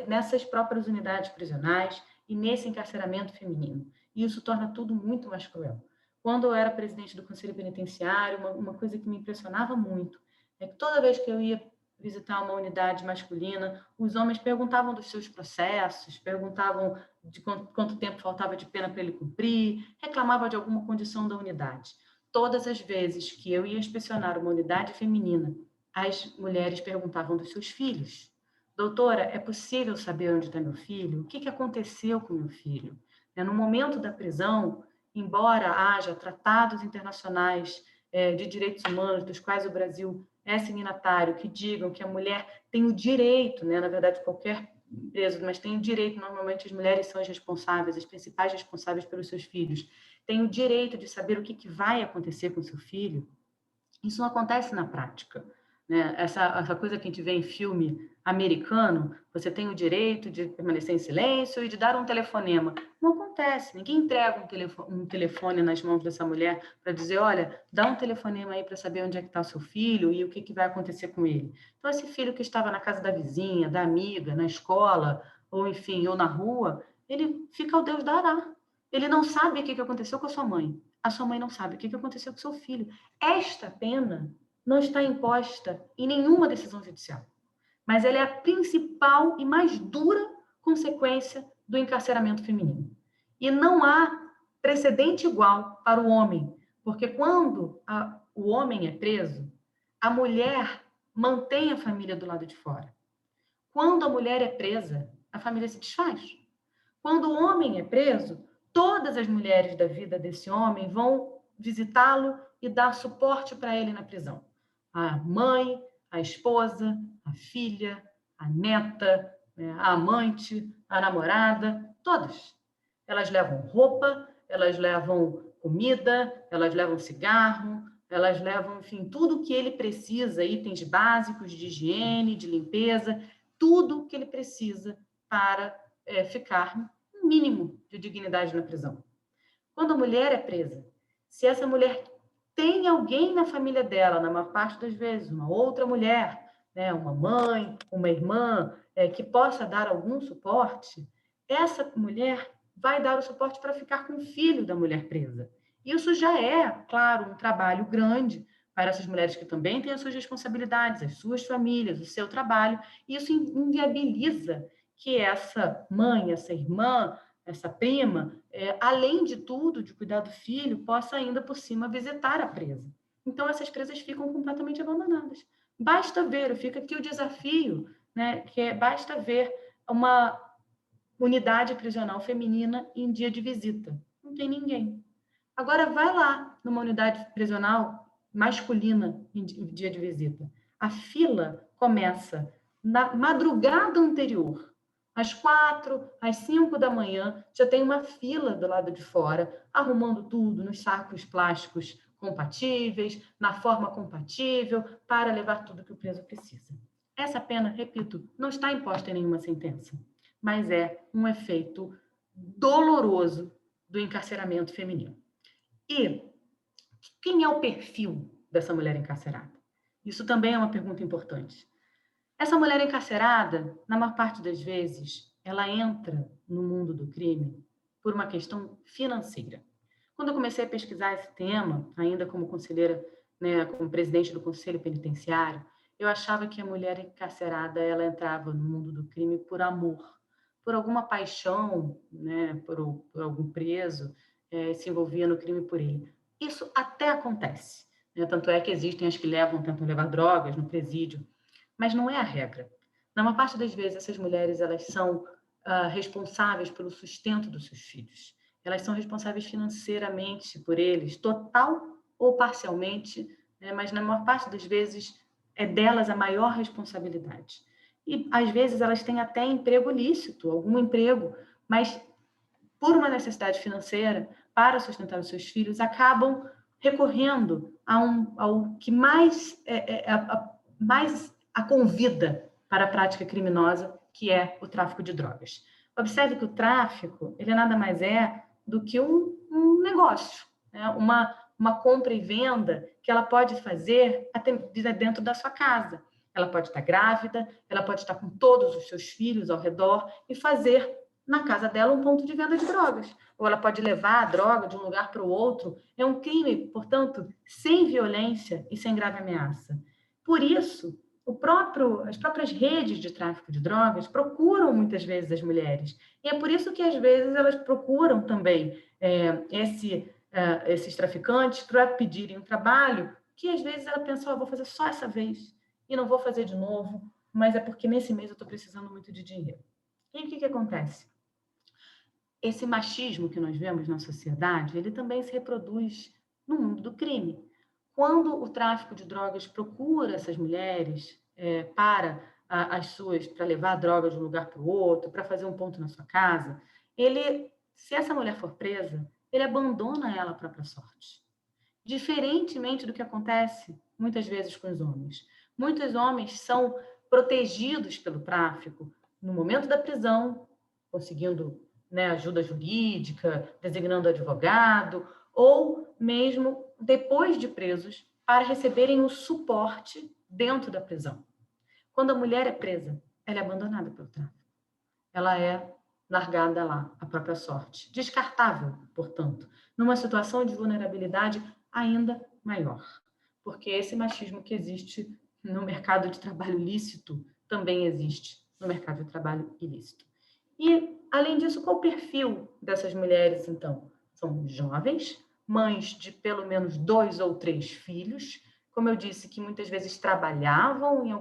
nessas próprias unidades prisionais e nesse encarceramento feminino. E isso torna tudo muito mais cruel. Quando eu era presidente do Conselho Penitenciário, uma coisa que me impressionava muito é que, toda vez que eu ia visitar uma unidade masculina, os homens perguntavam dos seus processos, perguntavam de quanto tempo faltava de pena para ele cumprir, reclamavam de alguma condição da unidade. Todas as vezes que eu ia inspecionar uma unidade feminina, as mulheres perguntavam dos seus filhos. Doutora, é possível saber onde está meu filho? O que aconteceu com meu filho? No momento da prisão, embora haja tratados internacionais de direitos humanos, dos quais o Brasil é signatário, que digam que a mulher tem o direito, na verdade, qualquer preso, mas tem o direito, normalmente as mulheres são as responsáveis, as principais responsáveis pelos seus filhos, tem o direito de saber o que vai acontecer com seu filho. Isso não acontece na prática. né? Essa coisa que a gente vê em filme americano, você tem o direito de permanecer em silêncio e de dar um telefonema. Não acontece, ninguém entrega um telefone nas mãos dessa mulher para dizer, olha, dá um telefonema aí para saber onde é que está o seu filho e o que vai acontecer com ele. Então, esse filho que estava na casa da vizinha, da amiga, na escola, ou enfim, ou na rua, ele fica ao Deus dará. Ele não sabe o que aconteceu com a sua mãe. A sua mãe não sabe o que aconteceu com o seu filho. Esta pena não está imposta em nenhuma decisão judicial, mas ela é a principal e mais dura consequência do encarceramento feminino. E não há precedente igual para o homem, porque quando o homem é preso, a mulher mantém a família do lado de fora. Quando a mulher é presa, a família se desfaz. Quando o homem é preso, todas as mulheres da vida desse homem vão visitá-lo e dar suporte para ele na prisão. A mãe, a esposa, a filha, a neta, a amante, a namorada, todas. Elas levam roupa, elas levam comida, elas levam cigarro, elas levam, enfim, tudo que ele precisa, itens básicos de higiene, de limpeza, tudo que ele precisa para ficar um mínimo de dignidade na prisão. Quando a mulher é presa, se essa mulher tem alguém na família dela, na maior parte das vezes, uma outra mulher, né, uma mãe, uma irmã, que possa dar algum suporte, essa mulher vai dar o suporte para ficar com o filho da mulher presa. Isso já é, claro, um trabalho grande para essas mulheres que também têm as suas responsabilidades, as suas famílias, o seu trabalho, e isso inviabiliza que essa mãe, essa irmã, essa prima, além de tudo, de cuidar do filho, possa ainda por cima visitar a presa. Então, essas presas ficam completamente abandonadas. Basta ver, fica aqui o desafio, né, basta ver uma unidade prisional feminina em dia de visita. Não tem ninguém. Agora, vai lá numa unidade prisional masculina em dia de visita. A fila começa na madrugada anterior. Às 4, às 5 da manhã, já tem uma fila do lado de fora, arrumando tudo nos sacos plásticos compatíveis, na forma compatível, para levar tudo que o preso precisa. Essa pena, repito, não está imposta em nenhuma sentença, mas é um efeito doloroso do encarceramento feminino. E quem é o perfil dessa mulher encarcerada? Isso também é uma pergunta importante. Essa mulher encarcerada, na maior parte das vezes, ela entra no mundo do crime por uma questão financeira. Quando eu comecei a pesquisar esse tema, ainda como conselheira, né, como presidente do Conselho Penitenciário, eu achava que a mulher encarcerada ela entrava no mundo do crime por amor, por alguma paixão, né, por algum preso, se envolvia no crime por ele. Isso até acontece, né? Tanto é que existem as que tentam levar drogas no presídio, mas não é a regra. Na maior parte das vezes, essas mulheres elas são responsáveis pelo sustento dos seus filhos. Elas são responsáveis financeiramente por eles, total ou parcialmente, né? Mas na maior parte das vezes é delas a maior responsabilidade. E às vezes elas têm até emprego lícito, algum emprego, mas por uma necessidade financeira, para sustentar os seus filhos, acabam recorrendo ao que mais a convida para a prática criminosa, que é o tráfico de drogas. Observe que o tráfico, ele nada mais é do que um negócio, né? Uma compra e venda que ela pode fazer até dentro da sua casa. Ela pode estar grávida, ela pode estar com todos os seus filhos ao redor e fazer na casa dela um ponto de venda de drogas. Ou ela pode levar a droga de um lugar para o outro. É um crime, portanto, sem violência e sem grave ameaça. Por isso, as próprias redes de tráfico de drogas procuram muitas vezes as mulheres. E é por isso que, às vezes, elas procuram também esses traficantes para pedirem um trabalho que, às vezes, ela pensa, vou fazer só essa vez e não vou fazer de novo, mas é porque nesse mês eu estou precisando muito de dinheiro. E o que acontece? Esse machismo que nós vemos na sociedade, ele também se reproduz no mundo do crime. Quando o tráfico de drogas procura essas mulheres para levar a droga de um lugar para o outro, para fazer um ponto na sua casa, se essa mulher for presa, ele abandona ela à própria sorte. Diferentemente do que acontece muitas vezes com os homens. Muitos homens são protegidos pelo tráfico no momento da prisão, conseguindo, né, ajuda jurídica, designando advogado, ou mesmo depois de presos, para receberem o suporte dentro da prisão. Quando a mulher é presa, ela é abandonada pelo tráfico. Ela é largada lá, à própria sorte. Descartável, portanto, numa situação de vulnerabilidade ainda maior. Porque esse machismo que existe no mercado de trabalho lícito também existe no mercado de trabalho ilícito. E, além disso, qual o perfil dessas mulheres, então? São jovens, mães de pelo menos 2 ou 3 filhos, como eu disse, que muitas vezes trabalhavam em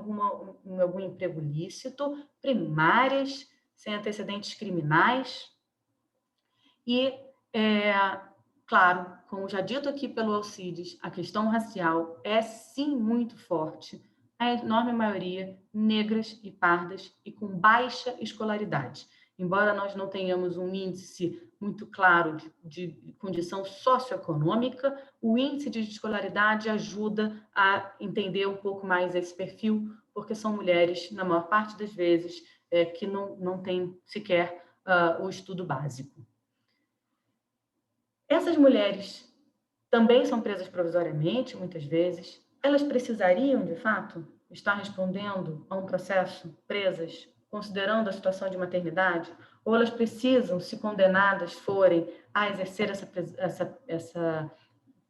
algum emprego lícito, primárias, sem antecedentes criminais. E, claro, como já dito aqui pelo Alcides, a questão racial é sim muito forte. A enorme maioria negras e pardas e com baixa escolaridade. Embora nós não tenhamos um índice muito claro de condição socioeconômica, o índice de escolaridade ajuda a entender um pouco mais esse perfil, porque são mulheres, na maior parte das vezes, que não têm sequer o estudo básico. Essas mulheres também são presas provisoriamente, muitas vezes. Elas precisariam, de fato, estar respondendo a um processo presas, considerando a situação de maternidade? Ou elas precisam, se condenadas forem, a exercer essa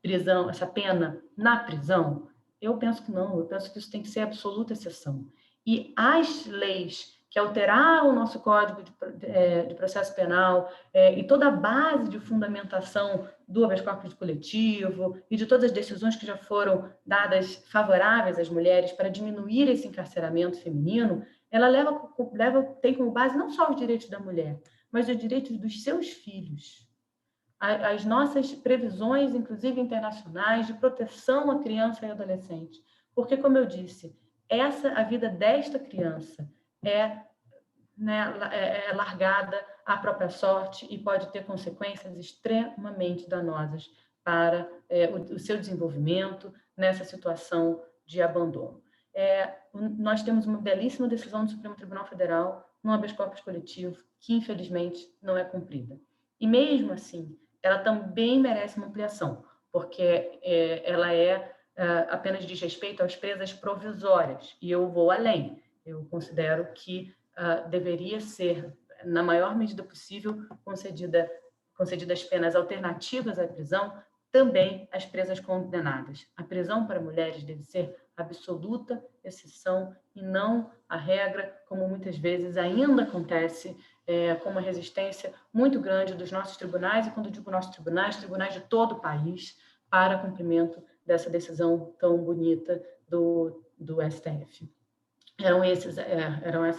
prisão, essa pena na prisão? Eu penso que não, eu penso que isso tem que ser absoluta exceção. E as leis que alteraram o nosso Código de Processo Penal e toda a base de fundamentação do habeas corpus coletivo e de todas as decisões que já foram dadas favoráveis às mulheres para diminuir esse encarceramento feminino, ela tem como base não só os direitos da mulher, mas os direitos dos seus filhos. As nossas previsões, inclusive internacionais, de proteção à criança e adolescente. Porque, como eu disse, a vida desta criança é largada à própria sorte e pode ter consequências extremamente danosas para o seu desenvolvimento nessa situação de abandono. Nós temos uma belíssima decisão do Supremo Tribunal Federal no habeas corpus coletivo, que infelizmente não é cumprida. E mesmo assim, ela também merece uma ampliação, porque ela apenas diz respeito às presas provisórias, e eu vou além. Eu considero que deveria ser, na maior medida possível, concedidas penas alternativas à prisão, também às presas condenadas. A prisão para mulheres deve ser absoluta exceção e não a regra, como muitas vezes ainda acontece, com uma resistência muito grande dos nossos tribunais, e quando digo nossos tribunais de todo o país, para cumprimento dessa decisão tão bonita do STF. Eram essas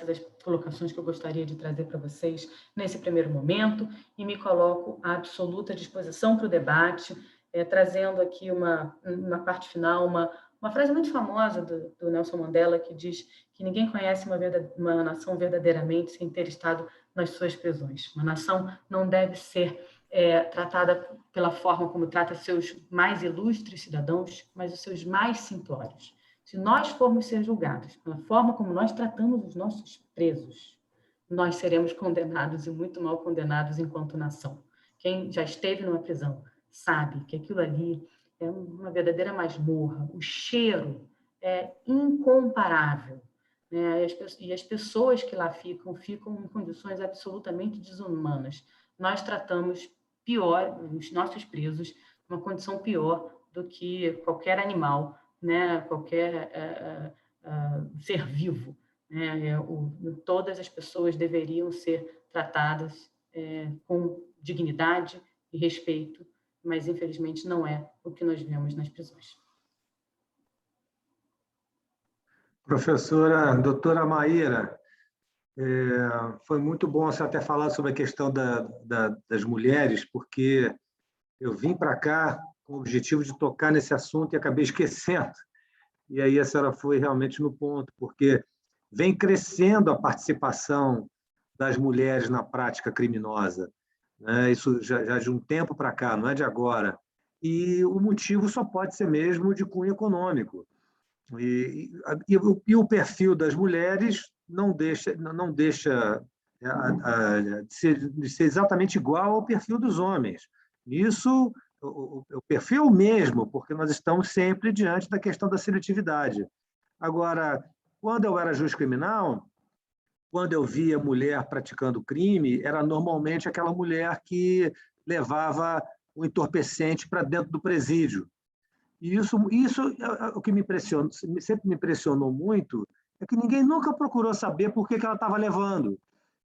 as colocações que eu gostaria de trazer para vocês nesse primeiro momento, e me coloco à absoluta disposição para o debate, trazendo aqui uma parte final, uma frase muito famosa do Nelson Mandela, que diz que ninguém conhece uma nação verdadeiramente sem ter estado nas suas prisões. Uma nação não deve ser tratada pela forma como trata seus mais ilustres cidadãos, mas os seus mais simplórios. Se nós formos ser julgados pela forma como nós tratamos os nossos presos, nós seremos condenados e muito mal condenados enquanto nação. Quem já esteve numa prisão sabe que aquilo ali é uma verdadeira masmorra. O cheiro é incomparável, né? E as pessoas que lá ficam em condições absolutamente desumanas. Nós tratamos pior os nossos presos, uma condição pior do que qualquer animal, né? Qualquer ser vivo, né? Todas as pessoas deveriam ser tratadas com dignidade e respeito, mas infelizmente não é o que nós vemos nas prisões. Professora, doutora Maíra, foi muito bom você até falar sobre a questão das mulheres, porque eu vim para cá com o objetivo de tocar nesse assunto e acabei esquecendo. E aí a senhora foi realmente no ponto, porque vem crescendo a participação das mulheres na prática criminosa, né? Isso já de um tempo para cá, não é de agora. E o motivo só pode ser mesmo de cunho econômico, E o perfil das mulheres não deixa de ser exatamente igual ao perfil dos homens. Isso, o perfil é o mesmo, porque nós estamos sempre diante da questão da seletividade. Agora, quando eu era juiz criminal, quando eu via mulher praticando crime, era normalmente aquela mulher que levava o entorpecente para dentro do presídio. E isso o que sempre me impressionou muito, é que ninguém nunca procurou saber por que ela estava levando.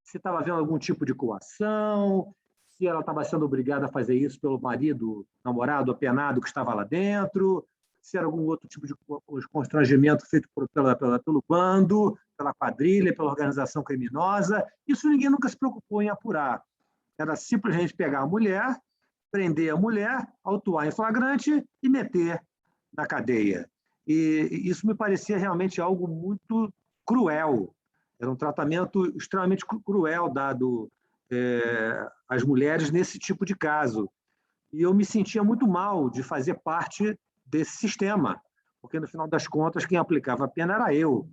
Se estava havendo algum tipo de coação, se ela estava sendo obrigada a fazer isso pelo marido, namorado, apenado que estava lá dentro, se era algum outro tipo de constrangimento feito pelo bando, pela quadrilha, pela organização criminosa. Isso ninguém nunca se preocupou em apurar. Era simplesmente pegar a mulher, prender a mulher, autuar em flagrante e meter na cadeia. E isso me parecia realmente algo muito cruel. Era um tratamento extremamente cruel dado às mulheres nesse tipo de caso. E eu me sentia muito mal de fazer parte desse sistema, porque, no final das contas, quem aplicava a pena era eu.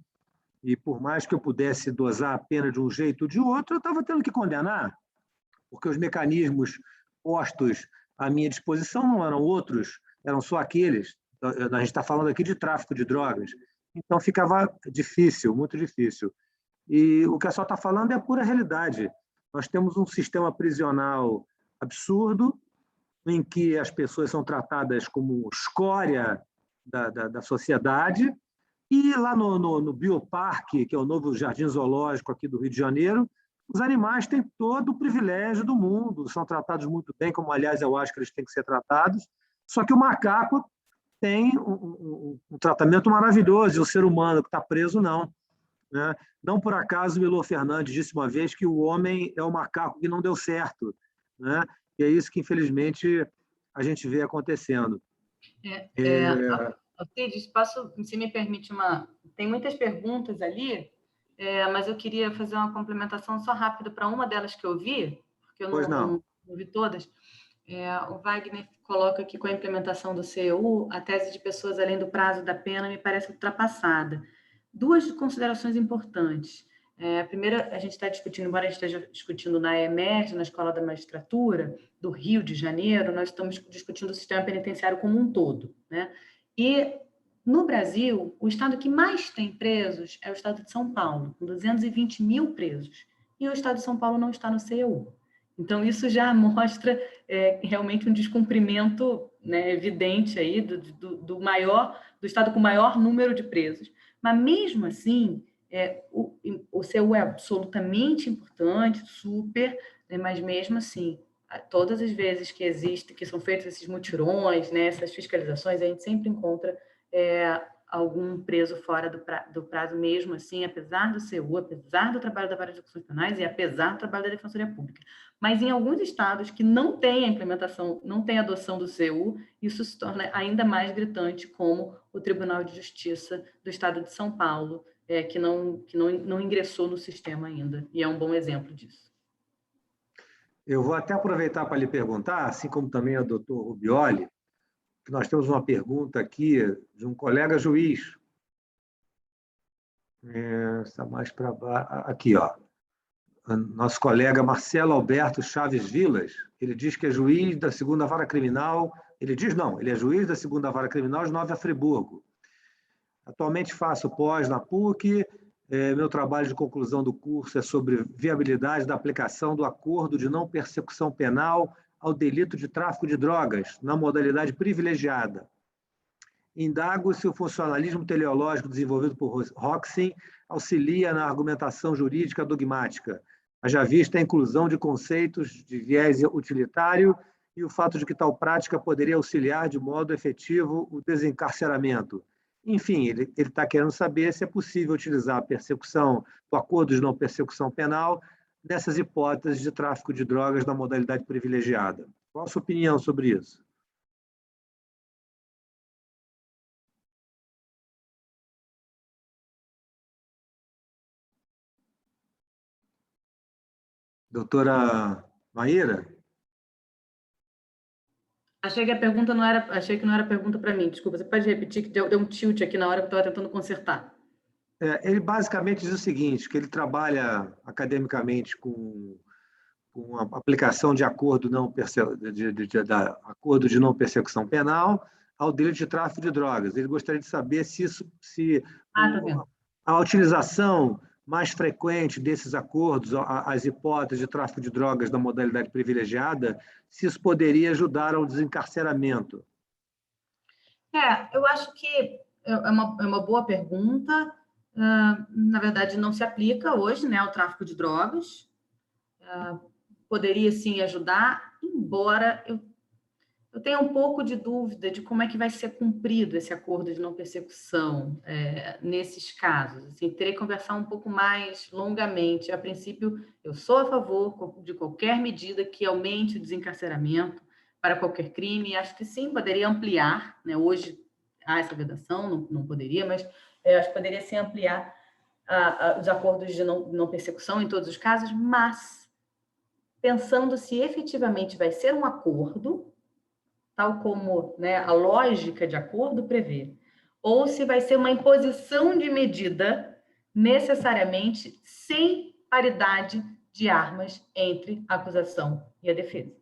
E, por mais que eu pudesse dosar a pena de um jeito ou de outro, eu estava tendo que condenar, porque os mecanismos postos à minha disposição não eram outros, eram só aqueles. A gente está falando aqui de tráfico de drogas. Então, ficava difícil, muito difícil. E o que a senhora está falando é a pura realidade. Nós temos um sistema prisional absurdo, em que as pessoas são tratadas como escória da sociedade, e lá no Bioparque, que é o novo Jardim Zoológico aqui do Rio de Janeiro, os animais têm todo o privilégio do mundo, são tratados muito bem, como, aliás, eu acho que eles têm que ser tratados, só que o macaco tem um tratamento maravilhoso, e o ser humano que está preso, não. Né? Não por acaso o Milor Fernandes disse uma vez que o homem é o macaco que não deu certo. Né? E é isso que, infelizmente, a gente vê acontecendo. Alcides, se me permite Tem muitas perguntas ali, mas eu queria fazer uma complementação só rápido para uma delas que eu vi, porque eu não vi todas. O Wagner coloca aqui, com a implementação do CEU, a tese de pessoas além do prazo da pena me parece ultrapassada. Duas considerações importantes. A primeira, a gente está discutindo, embora a gente esteja discutindo na EMERG, na Escola da Magistratura do Rio de Janeiro, nós estamos discutindo o sistema penitenciário como um todo. Né? E, no Brasil, o estado que mais tem presos é o estado de São Paulo, com 220 mil presos. E o estado de São Paulo não está no CEU. Então, isso já mostra realmente um descumprimento, né, evidente aí do estado com maior número de presos. Mas, mesmo assim, o CEU é absolutamente importante, super, né, mas, mesmo assim, todas as vezes que são feitos esses mutirões, né, essas fiscalizações, a gente sempre encontra algum preso fora do prazo, mesmo assim, apesar do CEU, apesar do trabalho da Vara de Execuções Penais e apesar do trabalho da Defensoria Pública. Mas em alguns estados que não têm a implementação, não têm a adoção do CEU, isso se torna ainda mais gritante, como o Tribunal de Justiça do Estado de São Paulo, que não ingressou no sistema ainda, e é um bom exemplo disso. Eu vou até aproveitar para lhe perguntar, assim como também ao doutor Rubioli, que nós temos uma pergunta aqui de um colega juiz. Está mais para aqui, ó. Nosso colega Marcelo Alberto Chaves Vilas, ele diz que é juiz da 2ª Vara Criminal, ele é juiz da 2ª Vara Criminal de Nova Friburgo. Atualmente faço pós na PUC, meu trabalho de conclusão do curso é sobre viabilidade da aplicação do acordo de não persecução penal ao delito de tráfico de drogas, na modalidade privilegiada. Indago se o funcionalismo teleológico desenvolvido por Hoxie auxilia na argumentação jurídica dogmática, haja vista a inclusão de conceitos de viés utilitário e o fato de que tal prática poderia auxiliar de modo efetivo o desencarceramento. Enfim, ele está querendo saber se é possível utilizar a persecução, o acordo de não persecução penal, nessas hipóteses de tráfico de drogas na modalidade privilegiada. Qual a sua opinião sobre isso? Doutora Maíra? Achei que a pergunta não era, achei que não era pergunta para mim. Desculpa, você pode repetir que deu um tilt aqui na hora que eu estava tentando consertar. Ele basicamente diz o seguinte, que ele trabalha academicamente com a aplicação de acordo, acordo de não persecução penal ao delito de tráfico de drogas. Ele gostaria de saber se Tá vendo. a utilização mais frequente desses acordos, as hipóteses de tráfico de drogas da modalidade privilegiada, se isso poderia ajudar ao desencarceramento. Eu acho que é uma boa pergunta. Na verdade, não se aplica hoje, né, ao tráfico de drogas. Poderia, sim, ajudar, embora eu tenha um pouco de dúvida de como é que vai ser cumprido esse acordo de não persecução nesses casos. Assim, terei que conversar um pouco mais longamente. A princípio, eu sou a favor de qualquer medida que aumente o desencarceramento para qualquer crime. Acho que sim, poderia ampliar, né? Hoje há essa vedação, não poderia, mas acho que poderia sim ampliar os acordos de não persecução em todos os casos, mas pensando se efetivamente vai ser um acordo, tal como, né, a lógica de acordo prevê, ou se vai ser uma imposição de medida necessariamente sem paridade de armas entre a acusação e a defesa.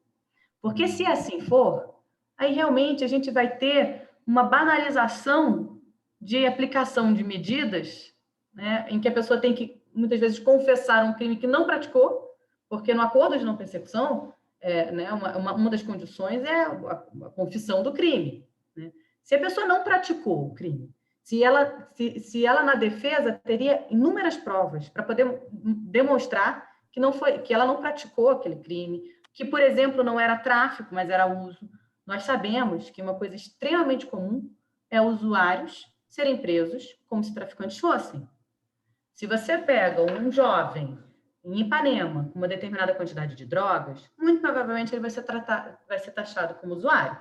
Porque se assim for, aí realmente a gente vai ter uma banalização de aplicação de medidas, né, em que a pessoa tem que, muitas vezes, confessar um crime que não praticou, porque no acordo de não persecução, né, uma das condições é a confissão do crime. Né? Se a pessoa não praticou o crime, se ela na defesa teria inúmeras provas para poder demonstrar que ela não praticou aquele crime, que, por exemplo, não era tráfico, mas era uso. Nós sabemos que uma coisa extremamente comum é usuários serem presos como se traficantes fossem. Se você pega um jovem em Ipanema com uma determinada quantidade de drogas, muito provavelmente ele vai ser taxado como usuário.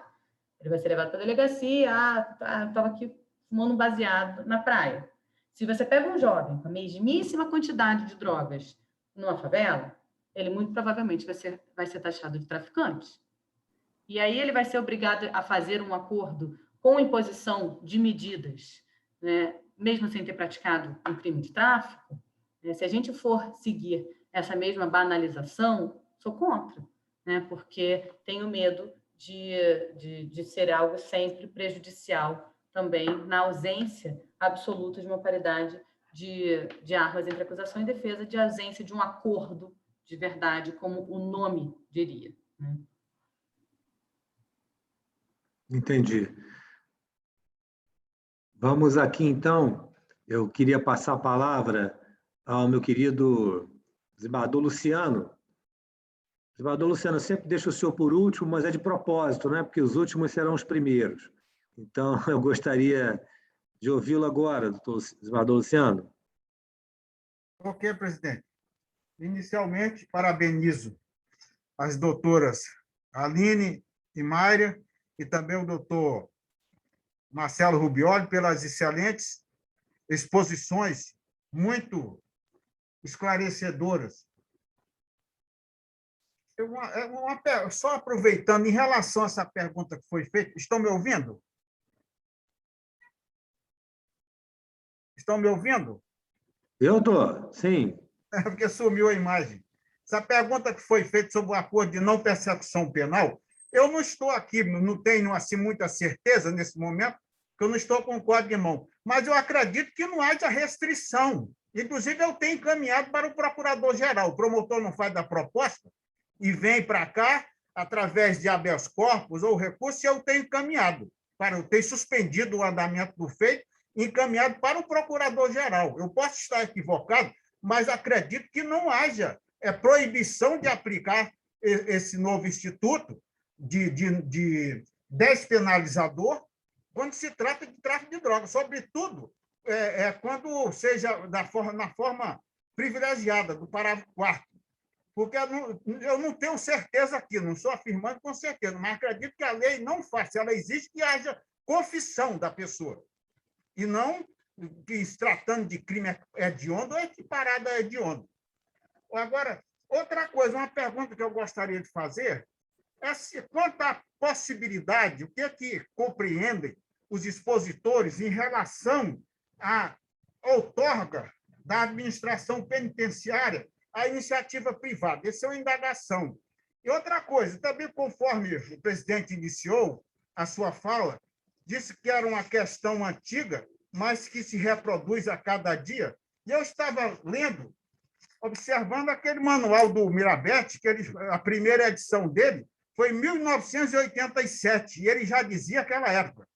Ele vai ser levado para a delegacia, estava aqui fumando um baseado na praia. Se você pega um jovem com a mesmíssima quantidade de drogas numa favela, ele muito provavelmente vai ser taxado de traficante. E aí ele vai ser obrigado a fazer um acordo com imposição de medidas, né, mesmo sem ter praticado um crime de tráfico. Né, se a gente for seguir essa mesma banalização, sou contra, né, porque tenho medo de ser algo sempre prejudicial também na ausência absoluta de uma paridade de armas entre acusação e defesa, de ausência de um acordo de verdade, como o nome diria. Né? Entendi. Vamos aqui, então. Eu queria passar a palavra ao meu querido desembargador Luciano. Desembargador Luciano, sempre deixa o senhor por último, mas é de propósito, né? Porque os últimos serão os primeiros. Então, eu gostaria de ouvi-lo agora, doutor desembargador Luciano. Ok, presidente. Inicialmente, parabenizo as doutoras Aline e Mayra e também o doutor Marcelo Rubioli pelas excelentes exposições, muito esclarecedoras. Só aproveitando, em relação a essa pergunta que foi feita, estão me ouvindo? Estão me ouvindo? Eu estou, sim. Porque sumiu a imagem. Essa pergunta que foi feita sobre o acordo de não persecução penal, eu não estou aqui, não tenho assim muita certeza nesse momento, que eu não estou com o código em mão, mas eu acredito que não haja restrição. Inclusive, eu tenho encaminhado para o procurador-geral. O promotor não faz da proposta e vem para cá, através de habeas corpus ou recurso, e eu tenho encaminhado. Eu tenho suspendido o andamento do feito e encaminhado para o procurador-geral. Eu posso estar equivocado, mas acredito que não haja proibição de aplicar esse novo instituto de despenalizador quando se trata de tráfico de drogas, sobretudo quando seja na forma privilegiada, do parágrafo 4º. Porque eu não tenho certeza aqui, não estou afirmando com certeza, mas acredito que a lei não faz, se ela existe, que haja confissão da pessoa, e não que se tratando de crime hediondo ou equiparada hediondo. Agora, outra coisa, uma pergunta que eu gostaria de fazer Quanto à possibilidade, o que é que compreendem os expositores em relação à outorga da administração penitenciária à iniciativa privada? Essa é uma indagação. E outra coisa, também conforme o presidente iniciou a sua fala, disse que era uma questão antiga, mas que se reproduz a cada dia. E eu estava lendo, observando aquele manual do Mirabete, que a primeira edição dele foi em 1987, e ele já dizia naquela época: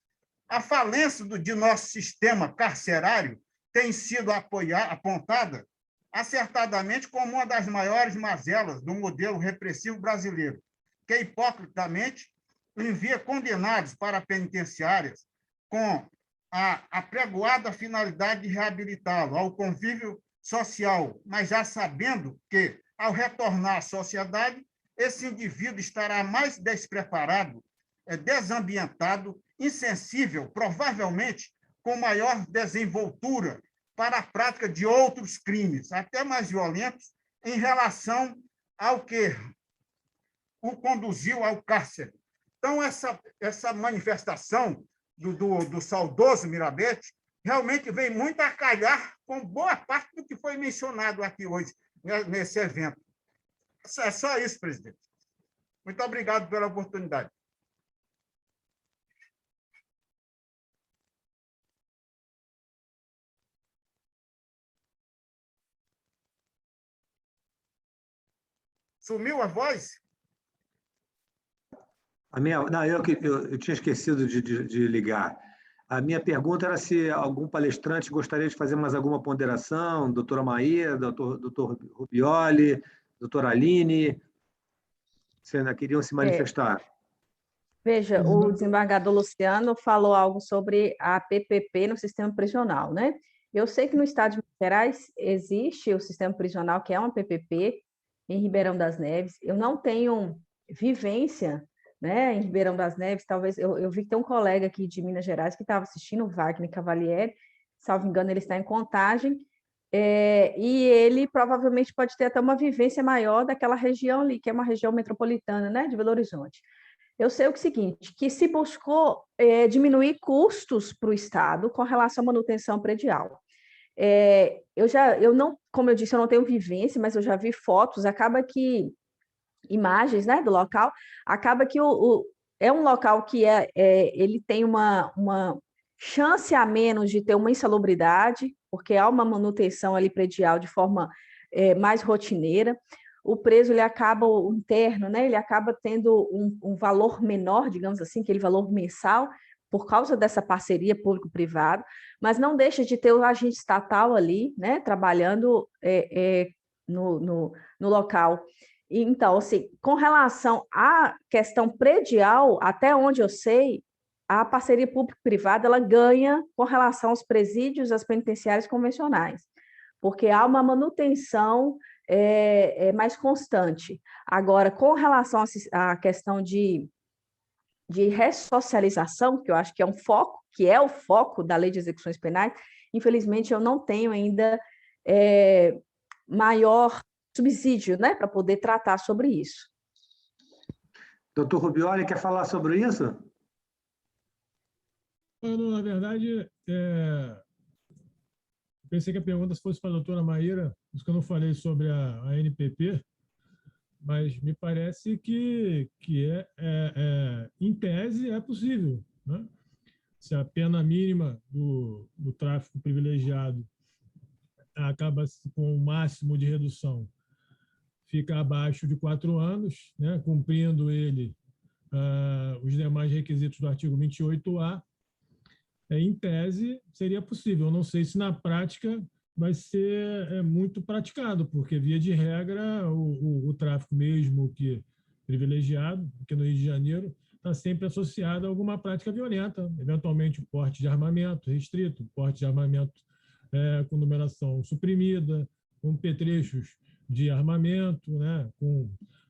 a falência de nosso sistema carcerário tem sido apontada acertadamente como uma das maiores mazelas do modelo repressivo brasileiro, que hipocritamente envia condenados para penitenciárias com a apregoada finalidade de reabilitá-lo ao convívio social, mas já sabendo que, ao retornar à sociedade, esse indivíduo estará mais despreparado, desambientado, insensível, provavelmente com maior desenvoltura para a prática de outros crimes, até mais violentos, em relação ao que o conduziu ao cárcere. Então, essa manifestação do saudoso Mirabete realmente vem muito a calhar com boa parte do que foi mencionado aqui hoje, nesse evento. É só isso, presidente. Muito obrigado pela oportunidade. Sumiu a voz? Não, eu tinha esquecido de ligar. A minha pergunta era se algum palestrante gostaria de fazer mais alguma ponderação, doutora Maíra, doutor Rubioli, doutora Aline, se ainda queriam se manifestar. Veja, o desembargador Luciano falou algo sobre a PPP no sistema prisional, né? Eu sei que no estado de Minas Gerais existe o sistema prisional, que é uma PPP, em Ribeirão das Neves. Eu não tenho vivência, né, em Ribeirão das Neves. Talvez eu vi que tem um colega aqui de Minas Gerais que estava assistindo, o Wagner Cavalieri, salvo engano, ele está em Contagem, e ele provavelmente pode ter até uma vivência maior daquela região ali, que é uma região metropolitana, né, de Belo Horizonte. Eu sei o seguinte, que se buscou diminuir custos para o Estado com relação à manutenção predial. Eu não, como eu disse, eu não tenho vivência, mas eu já vi fotos, acaba que imagens, né, do local, acaba que é um local que ele tem uma chance a menos de ter uma insalubridade, porque há uma manutenção ali predial de forma mais rotineira. O preso, ele acaba, o interno, né, ele acaba tendo um valor menor, digamos assim, aquele valor mensal, por causa dessa parceria público-privado, mas não deixa de ter o agente estatal ali, né, trabalhando no local. Então, assim, com relação à questão predial, até onde eu sei, a parceria público-privada ela ganha com relação aos presídios, às penitenciárias convencionais, porque há uma manutenção mais constante. Agora, com relação à questão de ressocialização, que eu acho que é o foco da Lei de Execuções Penais, infelizmente eu não tenho ainda maior subsídio, né, para poder tratar sobre isso. Doutor Rubioli, quer falar sobre isso? Não, na verdade, pensei que a pergunta fosse para a doutora Maíra, por isso que eu não falei sobre a NPP, mas me parece que em tese, é possível, né? Se a pena mínima do tráfico privilegiado acaba com o máximo de redução, fica abaixo de 4 anos, né? Cumprindo ele os demais requisitos do artigo 28A, em tese, seria possível. Eu não sei se na prática vai ser muito praticado, porque, via de regra, o tráfico mesmo que privilegiado, aqui no Rio de Janeiro, está sempre associado a alguma prática violenta, eventualmente o porte de armamento restrito, porte de armamento com numeração suprimida, com petrechos de armamento, né,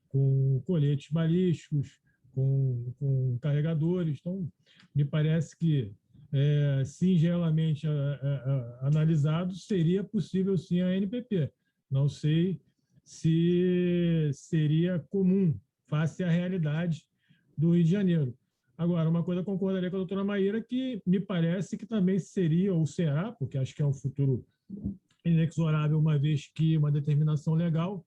com coletes balísticos, com carregadores. Então, me parece que, singelamente analisado, seria possível sim a NPP. Não sei se seria comum face à realidade do Rio de Janeiro. Agora, uma coisa eu concordaria com a doutora Maíra, que me parece que também seria, ou será, porque acho que é um futuro inexorável, uma vez que uma determinação legal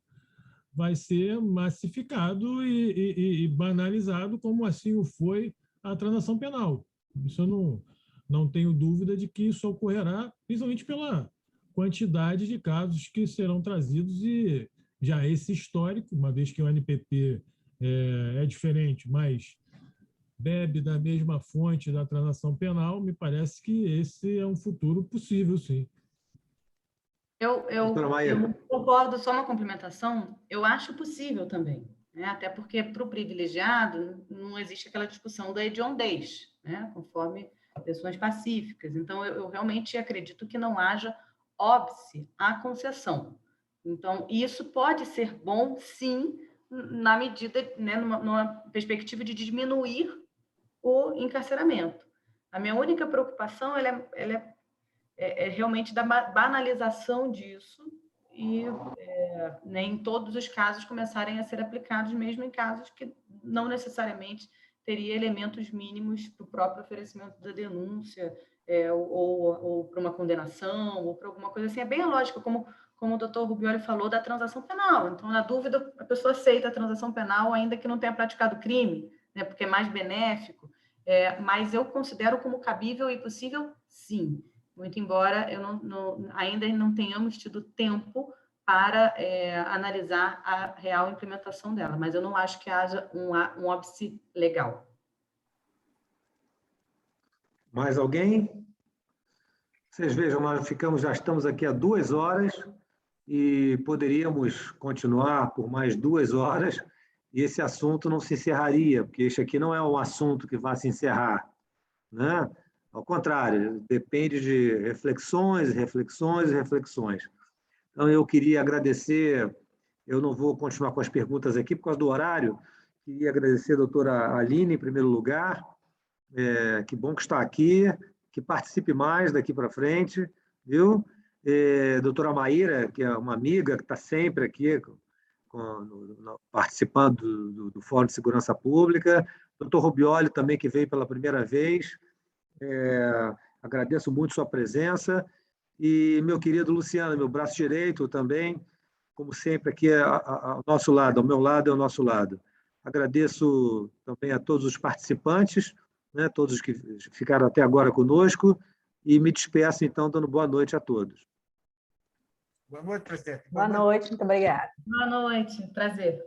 vai ser massificado e banalizado, como assim o foi a transação penal. Isso eu não tenho dúvida de que isso ocorrerá, principalmente pela quantidade de casos que serão trazidos e já esse histórico, uma vez que o NPP é diferente, mas bebe da mesma fonte da transação penal, me parece que esse é um futuro possível, sim. Eu Doutora Maíra. concordo, só uma complementação, eu acho possível também, né? Até porque para o privilegiado não existe aquela discussão da hediondez, né? Conforme pessoas pacíficas. Então, eu realmente acredito que não haja óbice à concessão. Então, isso pode ser bom, sim, na medida, né, numa perspectiva de diminuir o encarceramento. A minha única preocupação é realmente da banalização disso e né, em todos os casos começarem a ser aplicados, mesmo em casos que não necessariamente teria elementos mínimos para o próprio oferecimento da denúncia, ou para uma condenação, ou para alguma coisa assim. É bem a lógica, como o doutor Rubioli falou, da transação penal. Então, na dúvida, a pessoa aceita a transação penal, ainda que não tenha praticado crime, né, porque é mais benéfico. Mas eu considero como cabível e possível, sim. Muito embora ainda não tenhamos tido tempo para analisar a real implementação dela, mas eu não acho que haja um óbice legal. Mais alguém? Vocês vejam, já estamos aqui há 2 horas e poderíamos continuar por mais 2 horas e esse assunto não se encerraria, porque este aqui não é um assunto que vai se encerrar, né? Ao contrário, depende de reflexões, reflexões e reflexões. Então, eu queria agradecer, eu não vou continuar com as perguntas aqui por causa do horário, queria agradecer a doutora Aline, em primeiro lugar, que bom que está aqui, que participe mais daqui para frente, viu? Doutora Maíra, que é uma amiga que está sempre aqui participando do Fórum de Segurança Pública, doutor Rubioli também, que veio pela primeira vez, agradeço muito sua presença, e meu querido Luciano, meu braço direito também, como sempre aqui ao nosso lado, ao meu lado e ao nosso lado. Agradeço também a todos os participantes, né, todos que ficaram até agora conosco, e me despeço, então, dando boa noite a todos. Boa noite, presidente. Boa noite, muito obrigada. Boa noite, prazer.